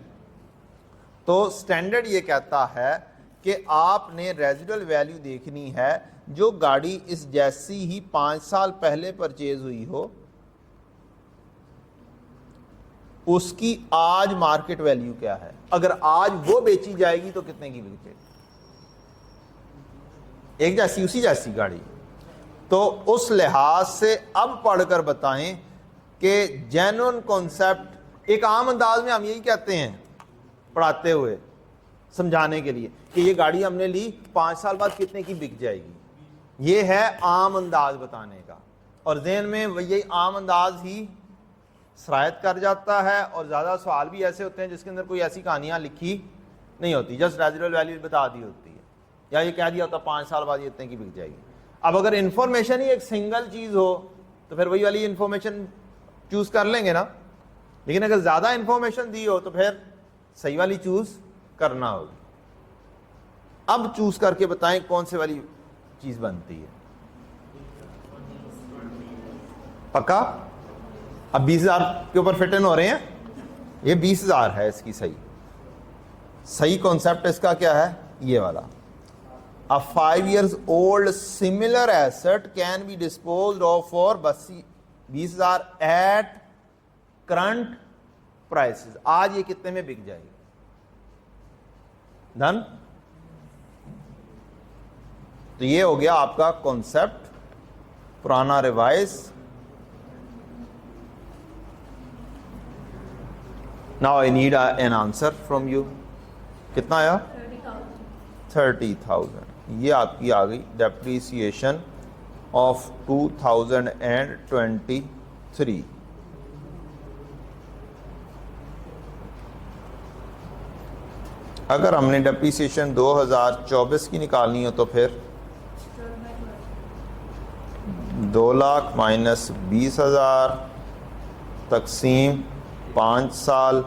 A: तो स्टैंडर्ड ये कहता है कि आपने रेजिडुअल वैल्यू देखनी है जो गाड़ी इस जैसी ही 5 साल पहले परचेज हुई हो, उसकी आज मार्केट वैल्यू क्या है। अगर आज वो बेची जाएगी तो कितने की बिकेगी? एक जैसी उसी जैसी गाड़ी। तो उस लिहाज से अब पढ़कर बताएं कि जेन्युइन कॉन्सेप्ट, एक आम अंदाज में हम यही कहते हैं पढ़ाते हुए समझाने के लिए कि ये गाड़ी हमने ली 5 साल बाद कितने की बिक जाएगी। ये है आम अंदाज बताने का, और ज़हन में यही आम अंदाज ही सरायत कर जाता है। और ज़्यादा सवाल भी ऐसे होते हैं जिसके अंदर कोई ऐसी कहानियाँ लिखी नहीं होती, जस्ट रेजिडुअल वैल्यू बता दी होती है, या ये कह दिया होता 5 साल बाद ये इतने की बिक जाएगी। अब अगर इन्फॉर्मेशन ही एक सिंगल चीज़ हो तो फिर वही वाली इन्फॉर्मेशन चूज़ कर लेंगे ना, लेकिन अगर ज़्यादा इन्फॉर्मेशन दी हो तो फिर सही वाली चूज़ करना होगी। अब चूज़ करके बताएं कौन से वाली चीज़ बनती है। पक्का? अब 20,000 के ऊपर फिट इन हो रहे हैं, ये 20,000 है इसकी सही कॉन्सेप्ट इसका क्या है? ये वाला। A 5 years old similar asset can be disposed of for 20,000 at current prices। आज ये कितने में बिक जाएगी? डन? तो ये हो गया आपका कॉन्सेप्ट पुराना revise. Now I need an answer from you. कितना आया? 30,000। ये आपकी आ गई डेप्रीसिएशन ऑफ 2023। अगर हमने डेप्रीसिएशन 2024 की निकालनी हो तो फिर 2 लाख माइनस 20,000 तकसीम 5 साल।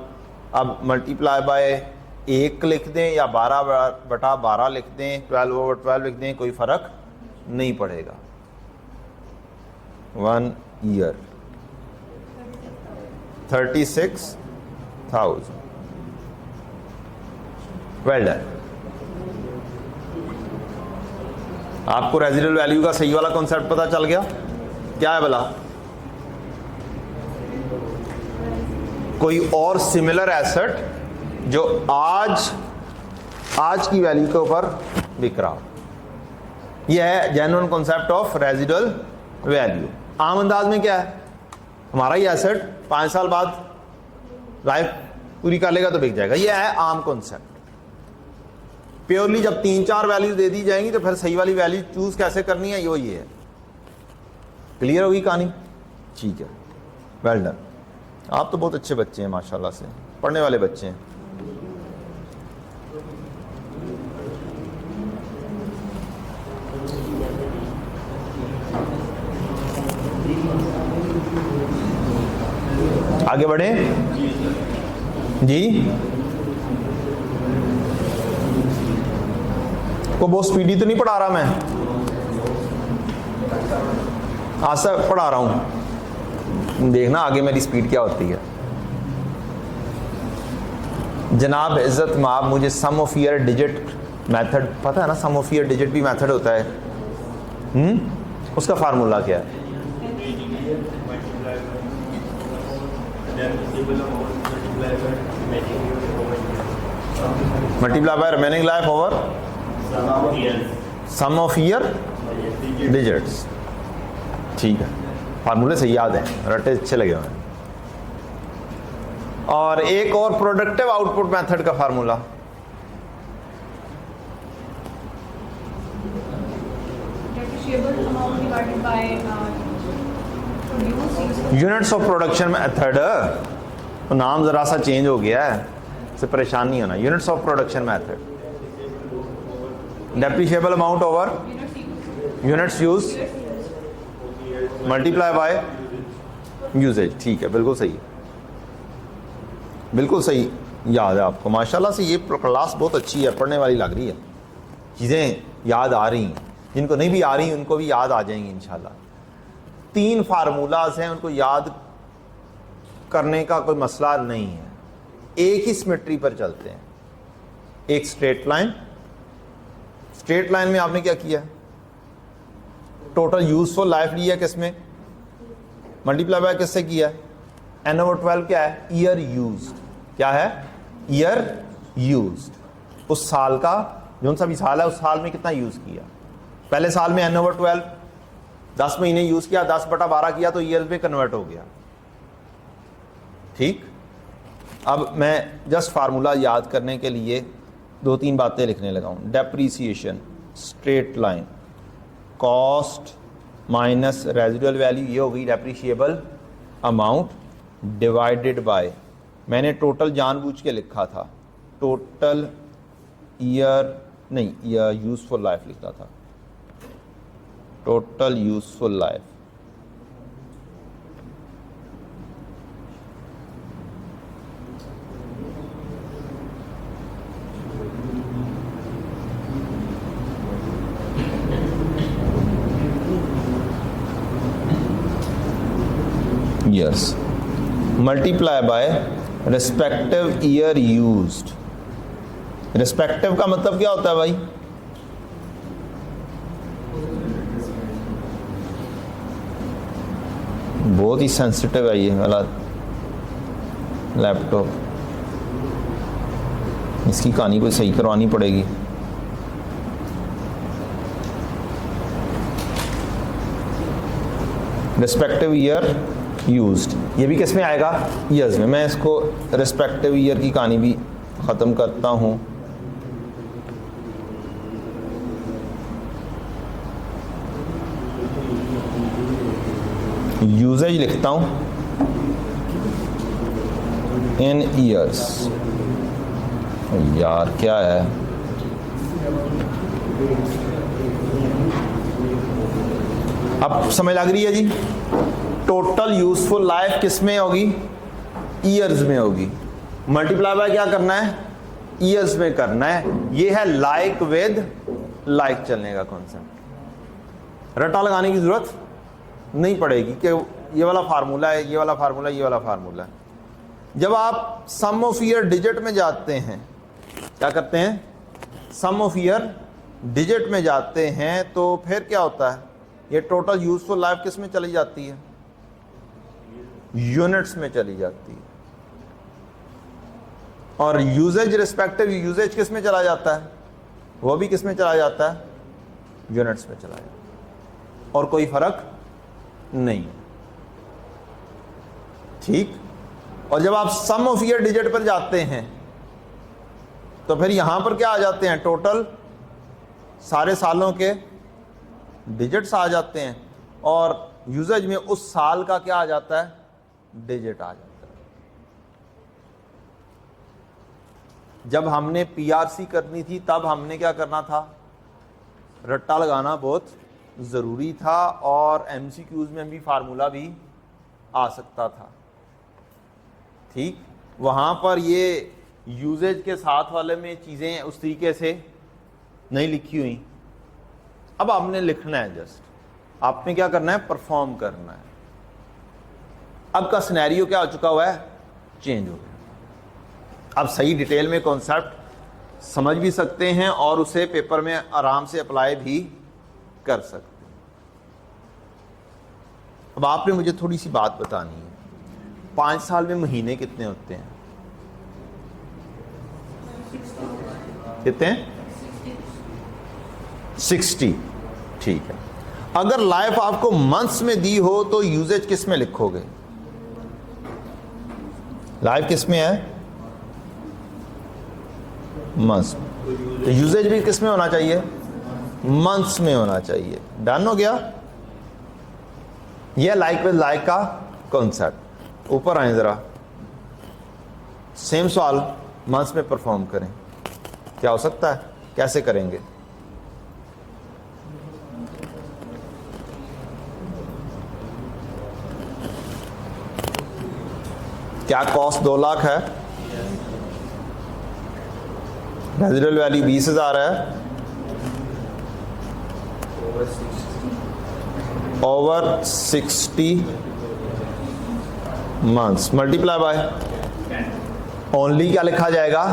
A: अब मल्टीप्लाई बाय 1 लिख दें या 12/12 लिख दें, 12/12 लिख दें, कोई फ़र्क नहीं पड़ेगा। 1 ईयर 36,000। Well done. आपको रेजिडुअल वैल्यू का सही वाला कॉन्सेप्ट पता चल गया। क्या है भला? कोई और सिमिलर एसेट जो आज की वैल्यू के ऊपर बिक रहा हो। यह है genuine concept of residual value. आम अंदाज में क्या है? हमारा ही एसेट 5 साल बाद लाइफ पूरी कर लेगा तो बिक जाएगा। यह है आम कॉन्सेप्ट। प्योरली जब 3-4 वैल्यू दे दी जाएंगी तो फिर सही वाली वैल्यू चूज कैसे करनी है, ये है। क्लियर होगी कहानी? ठीक है, वेल डन। आप तो बहुत अच्छे बच्चे हैं माशाल्लाह से, पढ़ने वाले बच्चे हैं। आगे बढ़े जी। को बहुत स्पीडी तो नहीं पढ़ा रहा मैं, आसा पढ़ा रहा हूं, देखना आगे मेरी स्पीड क्या होती है। जनाब इज्जत माब, मुझे sum of year digit method पता है ना? सम ऑफ ईयर डिजिट भी मेथड होता है। उसका फार्मूला क्या है? Multiply by remaining life over sum of year digits. ठीक है, फार्मूले से याद है, रटे अच्छे लगे हुए। और एक और प्रोडक्टिव आउटपुट मेथड का formula,
C: depreciable amount divided by
A: units of production method, तो नाम ज़रा सा चेंज हो गया है, इससे परेशान नहीं होना। Units of production method, depreciable amount over units use multiply by usage. ठीक है, बिल्कुल सही, बिल्कुल सही याद है आपको। माशाल्लाह से ये क्लास बहुत अच्छी है, पढ़ने वाली लग रही है, चीज़ें याद आ रही हैं, जिनको नहीं भी आ रही उनको भी याद आ जाएंगी इंशाल्लाह। 3 फार्मूलाज हैं, उनको याद करने का कोई मसला नहीं है। एक ही सिमेट्री पर चलते हैं, एक स्ट्रेट लाइन। स्ट्रेट लाइन में आपने क्या किया, टोटल यूजफुल लाइफ लिया, किसमें मल्टीप्लाई बाय किससे किया, n/12 क्या है, ईयर यूज्ड। क्या है, ईयर यूज्ड। उस साल का जो सा भी साल है, उस साल में कितना यूज किया। पहले साल में n/12 10 महीने यूज किया, 10/12 किया तो ईयर में कन्वर्ट हो गया। ठीक, अब मैं जस्ट फार्मूला याद करने के लिए 2-3 बातें लिखने लगा हूं। Depreciation, straight line, cost minus residual value, ये हो गई डेप्रीशिएबल अमाउंट, डिवाइडेड बाय, मैंने टोटल जानबूझ के लिखा था, टोटल ईयर नहीं, ईयर यूजफुल लाइफ लिखता था, total useful life. years multiply by respective year used। respective का मतलब क्या होता है भाई, बहुत ही सेंसिटिव है ये वाला लैपटॉप, इसकी कहानी कोई सही करवानी पड़ेगी। रिस्पेक्टिव ईयर यूज्ड, ये भी किस में आएगा, ईयर्स में। मैं इसको रिस्पेक्टिव ईयर की कहानी भी ख़त्म करता हूँ। यूजेज लिखता हूँ इन ईयर्स। यार क्या है, अब समझ लग रही है जी। टोटल यूजफुल लाइफ किस में होगी, ईयर्स में होगी। मल्टीप्लाई बाय क्या करना है, ईयर्स में करना है। ये है लाइक विद लाइक चलने का कॉन्सेप्ट। रट्टा लगाने की जरूरत नहीं पड़ेगी कि ये वाला फार्मूला है, ये वाला फार्मूला, ये वाला फार्मूला है। जब आप सम ऑफ ईयर डिजिट में जाते हैं, क्या करते हैं, सम ऑफ ईयर डिजिट में जाते हैं, तो फिर क्या होता है, ये टोटल यूजफुल लाइफ किस में चली जाती है, यूनिट्स में चली जाती है। और यूजेज, रिस्पेक्टिव यूजेज किस में चला जाता है, वो भी किस में चला जाता है, यूनिट्स में चला जाता है, और कोई फर्क नहीं। ठीक, और जब आप सम ऑफ ईयर डिजिट पर जाते हैं तो फिर यहां पर क्या आ जाते हैं, टोटल सारे सालों के डिजिट्स आ जाते हैं, और यूजेज में उस साल का क्या आ जाता है, डिजिट आ जाता है। जब हमने पीआरसी करनी थी तब हमने क्या करना था, रट्टा लगाना बहुत ज़रूरी था, और एमसीक्यूज में भी फार्मूला भी आ सकता था। ठीक, वहाँ पर ये यूजेज के साथ वाले में चीज़ें उस तरीके से नहीं लिखी हुई। अब आपने लिखना है, जस्ट आपने क्या करना है, परफॉर्म करना है। अब का सिनेरियो क्या हो चुका हुआ है, चेंज हो गया। अब सही डिटेल में कॉन्सेप्ट समझ भी सकते हैं और उसे पेपर में आराम से अप्लाई भी कर सकते हैं। अब आपने मुझे थोड़ी सी बात बतानी है, 5 साल में महीने कितने होते हैं, कितने हैं, 60। ठीक है, अगर लाइफ आपको मंथ्स में दी हो तो यूजेज किस में लिखोगे, लाइफ किस में है, मंथ्स में, तो यूजेज भी किस में होना चाहिए, मंथ्स में होना चाहिए। डन हो गया। यह लाइक विद लाइक का कॉन्सेप्ट। ऊपर आए ज़रा, सेम सवाल मंथ्स में परफॉर्म करें, क्या हो सकता है, कैसे करेंगे? क्या कॉस्ट 2 लाख है, रेजिडुअल वैल्यू 20,000 है, over 60 months multiply by only क्या लिखा जाएगा,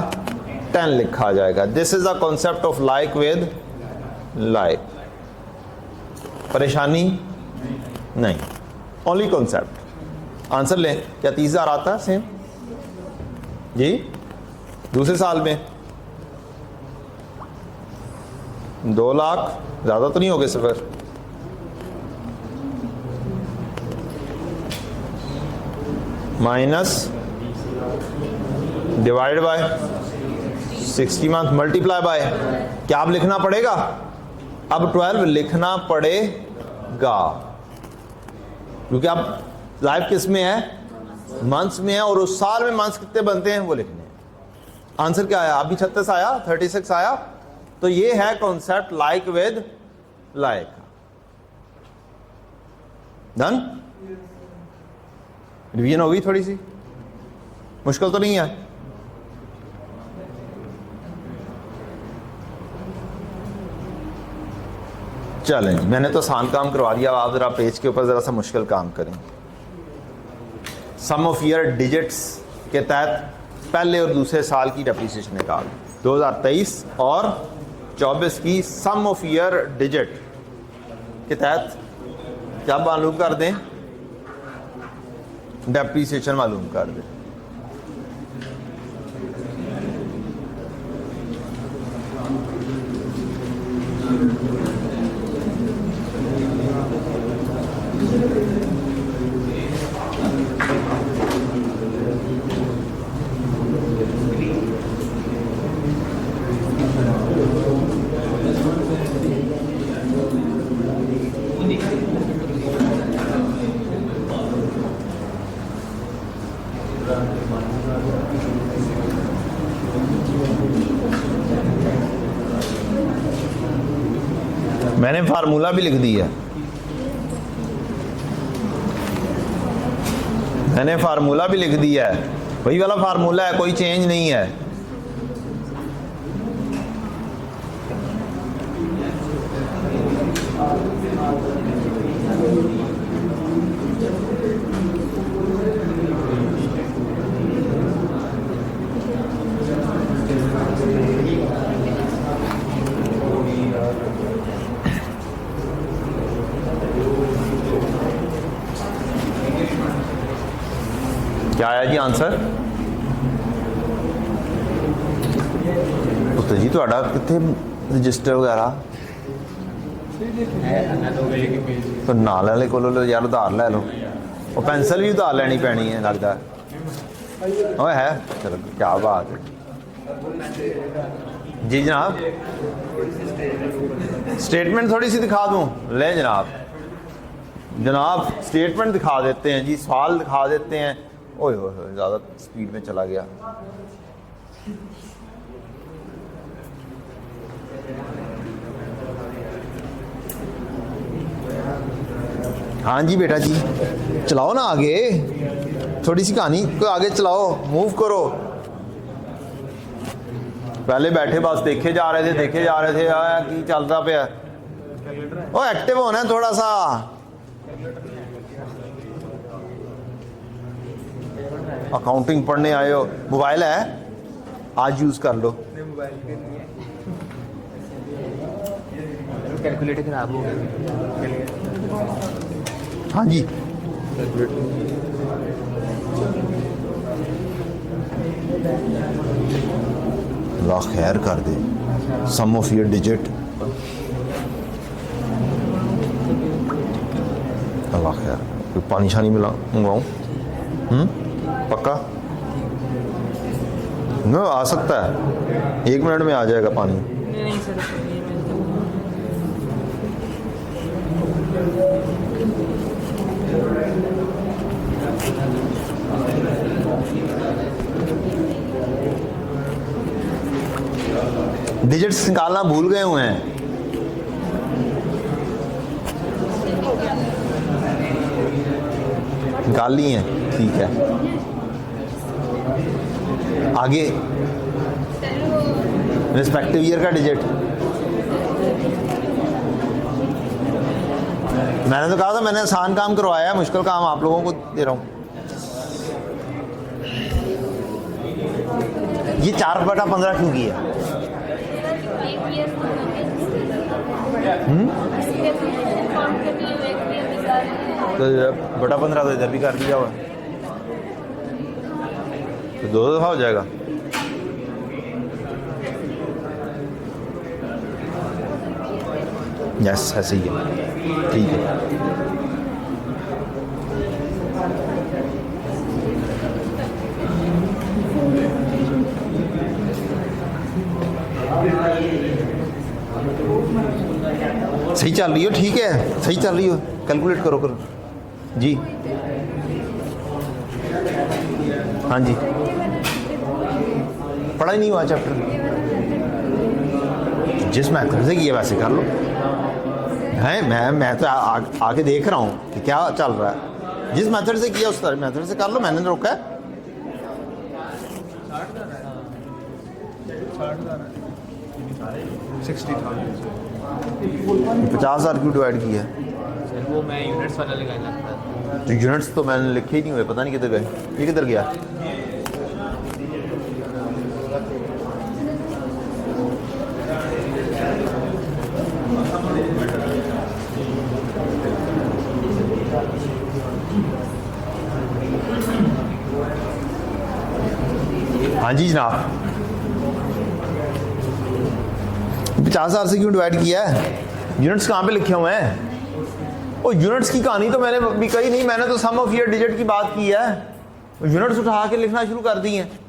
A: 10 लिखा जाएगा। This is the concept of like with like. परेशानी नहीं, ओनली कॉन्सेप्ट। आंसर लें, क्या 30,000 आता है सेम जी? दूसरे साल में 2 लाख ज़्यादा तो नहीं हो गए सफ़र? Minus divide by 60 month multiply by, क्या अब लिखना पड़ेगा? अब 12 लिखना पड़ेगा, क्योंकि अब लाइफ किस में है, मंथ्स में है, और उस साल में मंथ्स कितने बनते हैं वो लिखने हैं। आंसर क्या आया? अभी 36 आया, 36 आया। तो ये है concept like with like. Done? Revision होगी, थोड़ी सी मुश्किल तो नहीं है? चलें, मैंने तो आसान काम करवा दिया, आप जरा पेज के ऊपर जरा सा मुश्किल काम करें। सम ऑफ ईयर डिजिट्स के तहत पहले और दूसरे साल की डेप्रिसिएशन निकाल, 2023 और 24 की सम ऑफ ईयर डिजिट के तहत क्या मालूम कर दें, डेप्रिसिएशन मालूम कर दें। मैंने फार्मूला भी लिख दिया, मैंने फार्मूला भी लिख दिया है, वही वाला फार्मूला है, कोई चेंज नहीं है। क्या आया जी आंसर? तो जी ਤੁਹਾਡਾ ਕਿੱਥੇ रजिस्टर वगैरह तो नाल वाले को यार उधार लै लो, वो पेंसिल भी उधार लैनी पैनी है लगता है। है चलो क्या बात है जी जनाब। स्टेटमेंट थोड़ी सी दिखा दूँ? ले जनाब, जनाब स्टेटमेंट दिखा देते हैं जी, सवाल दिखा देते हैं। ओए हो ज़्यादा स्पीड में चला गया। हाँ जी बेटा जी, चलाओ ना आगे, थोड़ी सी कहानी को आगे चलाओ, मूव करो। पहले बैठे बस देखे जा रहे थे कि चलता पे। ओ एक्टिव होना है थोड़ा सा। अकाउंटिंग पढ़ने आए हो, मोबाइल है आज यूज कर लो।
B: कैलकुलेटर खराब हो गया।
A: हाँ जी अल्लाह खैर कर दे। सम ऑफ ईयर डिजिट, अल्लाह खैर। कोई पानी शानी मिला मंगवाऊँ? पक्का न आ सकता है, 1 मिनट में आ जाएगा पानी।
C: नहीं सर,
A: डिजिट्स निकालना भूल गए हुए हैं। निकाल ली हैं, ठीक है। आगे रिस्पेक्टिव ईयर का डिजिट, मैंने तो कहा था मैंने आसान काम करवाया, मुश्किल काम आप लोगों को दे रहा हूँ। ये 4/15 क्यों किया? तो बटा 15 तो इधर भी कर दिया हुआ, तो 2 दफा हो जाएगा। यस, ऐसे ही है, ठीक है। सही चल रही हो, ठीक है, सही चल रही हो, कैलकुलेट करो जी। हाँ जी, पढ़ा ही नहीं हुआ चैप्टर, जिस मेथड से किया वैसे कर लो। है मैं तो आके देख रहा हूँ कि क्या चल रहा है। जिस मेथड से किया उस तरह मेथड से कर लो, मैंने रोका है। 50,000 क्यों डिवाइड किया?
B: सर वो मैं यूनिट्स वाला लगाया था।
A: तो यूनिट्स तो मैंने लिखे ही नहीं हुए, पता नहीं किधर गए। ये किधर गया? हाँ जी जनाब, 50,000 से क्यों डिवाइड किया है? यूनिट्स कहाँ पे लिखे हुए हैं? और यूनिट्स की कहानी तो मैंने भी कही नहीं, मैंने तो सम ऑफ ईयर डिजिट की बात की है। यूनिट्स उठा के लिखना शुरू कर दी हैं।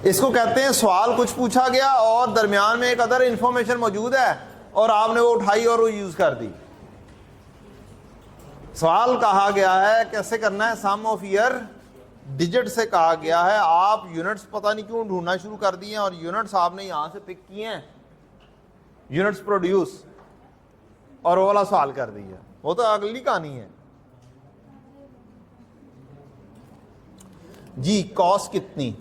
A: इसको कहते हैं सवाल कुछ पूछा गया और दरमियान में एक अदर इंफॉर्मेशन मौजूद है और आपने वो उठाई और वो यूज कर दी। सवाल कहा गया है कैसे करना है, सम ऑफ ईयर डिजिट से कहा गया है। आप यूनिट्स पता नहीं क्यों ढूंढना शुरू कर दिए और यूनिट्स आपने यहां से पिक किए हैं, यूनिट्स प्रोड्यूस, और वो वाला सवाल कर दिया। वो तो अगली कहानी है जी। कॉस्ट कितनी?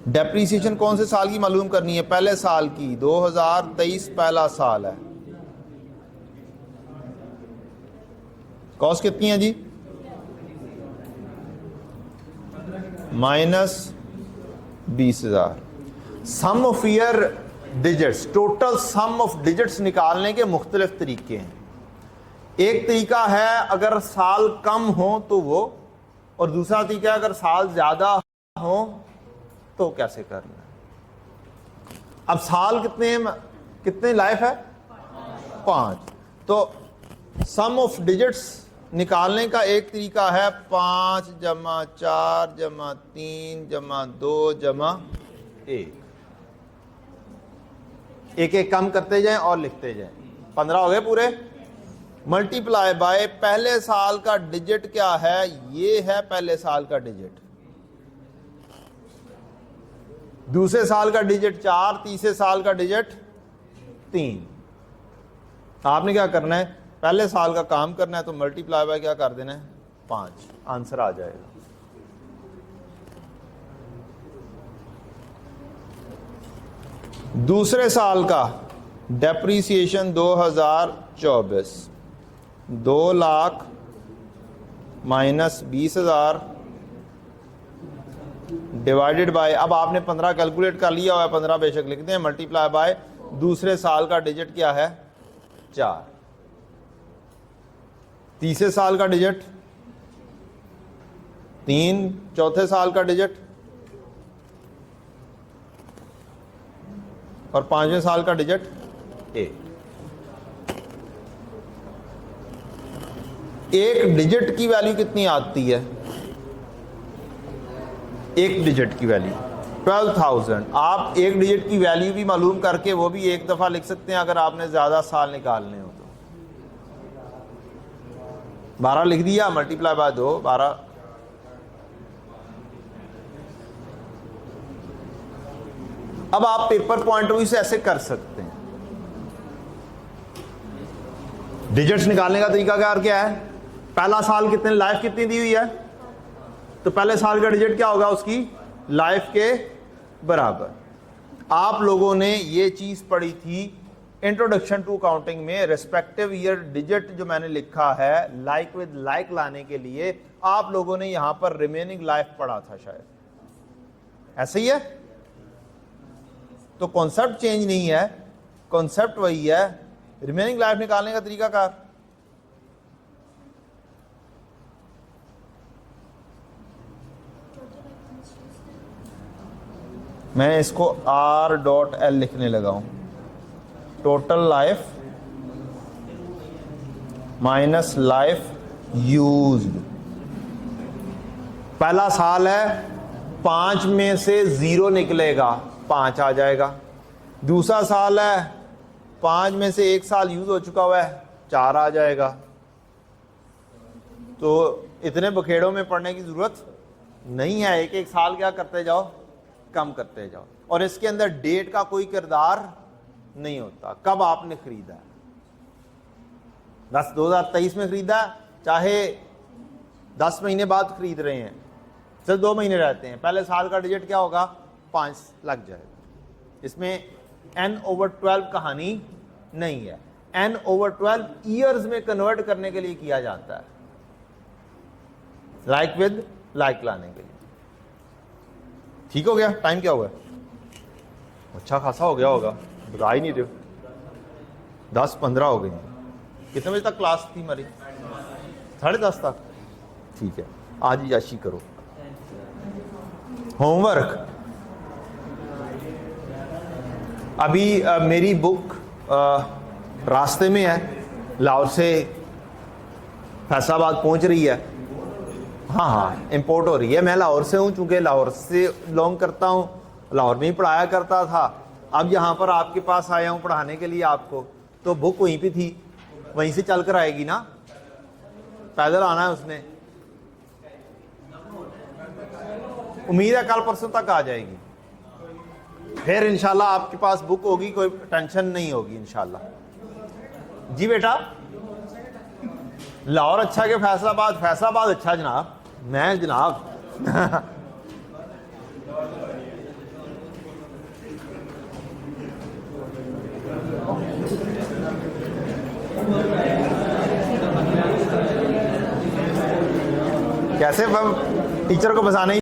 A: डेप्रीसिएशन कौन से साल की मालूम करनी है? पहले साल की। 2023 पहला साल है। कॉस्ट कितनी है जी? -20,000। Sum of year digits, total sum of digits निकालने के मुख्तलिफ तरीके हैं। एक तरीका है अगर साल कम हो तो वो, और दूसरा तरीका अगर साल ज्यादा हो तो कैसे करना है। अब साल कितने लाइफ है? 5। तो सम ऑफ डिजिट्स निकालने का एक तरीका है 5 + 4 + 3 + 2 + 1। एक एक कम करते जाएं और लिखते जाएं। 15 हो गए पूरे। मल्टीप्लाई बाय पहले साल का डिजिट क्या है? ये है पहले साल का डिजिट। दूसरे साल का डिजिट 4, तीसरे साल का डिजिट 3। आपने क्या करना है? पहले साल का काम करना है तो मल्टीप्लाई बाय क्या कर देना है? 5। आंसर आ जाएगा। दूसरे साल का डेप्रीसिएशन 2024, 2 लाख -20,000 डिवाइडेड बाय, अब आपने 15 कैलकुलेट कर लिया हुआ है, 15 बेशक लिखते हैं, मल्टीप्लाई बाय दूसरे साल का डिजिट क्या है? 4। तीसरे साल का डिजिट 3, चौथे साल का डिजिट और 5वें साल का डिजिट 1। एक डिजिट की वैल्यू कितनी आती है? एक डिजिट की वैल्यू 12,000। आप एक डिजिट की वैल्यू भी मालूम करके वो भी एक दफा लिख सकते हैं अगर आपने ज्यादा साल निकालने हो तो। 12 लिख दिया, मल्टीप्लाई बाय 2, 12। अब आप पेपर पॉइंट ऑफ व्यू से ऐसे कर सकते हैं। डिजिट्स निकालने का तरीका कार क्या है? पहला साल कितने, लाइफ कितनी दी हुई है, तो पहले साल का डिजिट क्या होगा उसकी लाइफ के बराबर। आप लोगों ने ये चीज पढ़ी थी इंट्रोडक्शन टू काउंटिंग में, रेस्पेक्टिव ईयर डिजिट जो मैंने लिखा है लाइक विद लाइक लाने के लिए, आप लोगों ने यहां पर रिमेनिंग लाइफ पढ़ा था शायद, ऐसे ही है। तो कॉन्सेप्ट चेंज नहीं है, कॉन्सेप्ट वही है, रिमेनिंग लाइफ निकालने का तरीका कार। मैं इसको R.L लिखने लगा हूं, total life minus life used. पहला साल है, 5 में से 0 निकलेगा, 5 आ जाएगा। दूसरा साल है, 5 में से 1 साल यूज हो चुका हुआ है, 4 आ जाएगा। तो इतने बखेड़ों में पढ़ने की जरूरत नहीं है, एक एक साल क्या करते जाओ, कम करते जाओ। और इसके अंदर डेट का कोई किरदार नहीं होता, कब आपने खरीदा है। 2023 में खरीदा, चाहे 10 महीने बाद खरीद रहे हैं, सिर्फ 2 महीने रहते हैं, पहले साल का डिजिट क्या होगा, 5 लग जाएगा। इसमें n/12 कहानी नहीं है, n/12 ईयर्स में कन्वर्ट करने के लिए किया जाता है, लाइक विद लाइक लाने के लिए। ठीक हो गया? टाइम क्या हुआ? अच्छा खासा हो गया होगा, बता ही नहीं रहे हो। 10-15 हो गई। कितने बजे तक क्लास थी हमारी? 10:30 तक। ठीक है, आज याशी करो। होमवर्क अभी मेरी बुक रास्ते में है, लाहौर से फैसलाबाद पहुंच रही है। हाँ, इंपोर्ट हो रही है। मैं लाहौर से हूँ, चूंकि लाहौर से बिलोंग करता हूँ, लाहौर में ही पढ़ाया करता था। अब यहाँ पर आपके पास आया हूँ पढ़ाने के लिए आपको, तो बुक वहीं पे थी, वहीं से चल कर आएगी ना, पैदल आना है उसने। उम्मीद है कल परसों तक आ जाएगी, फिर इंशाल्लाह आपके पास बुक होगी, कोई टेंशन नहीं होगी इंशाल्लाह। जी बेटा, लाहौर अच्छा के फैसलाबाद? फैसलाबाद अच्छा जनाब, मैं जनाब कैसे टीचर को फंसाने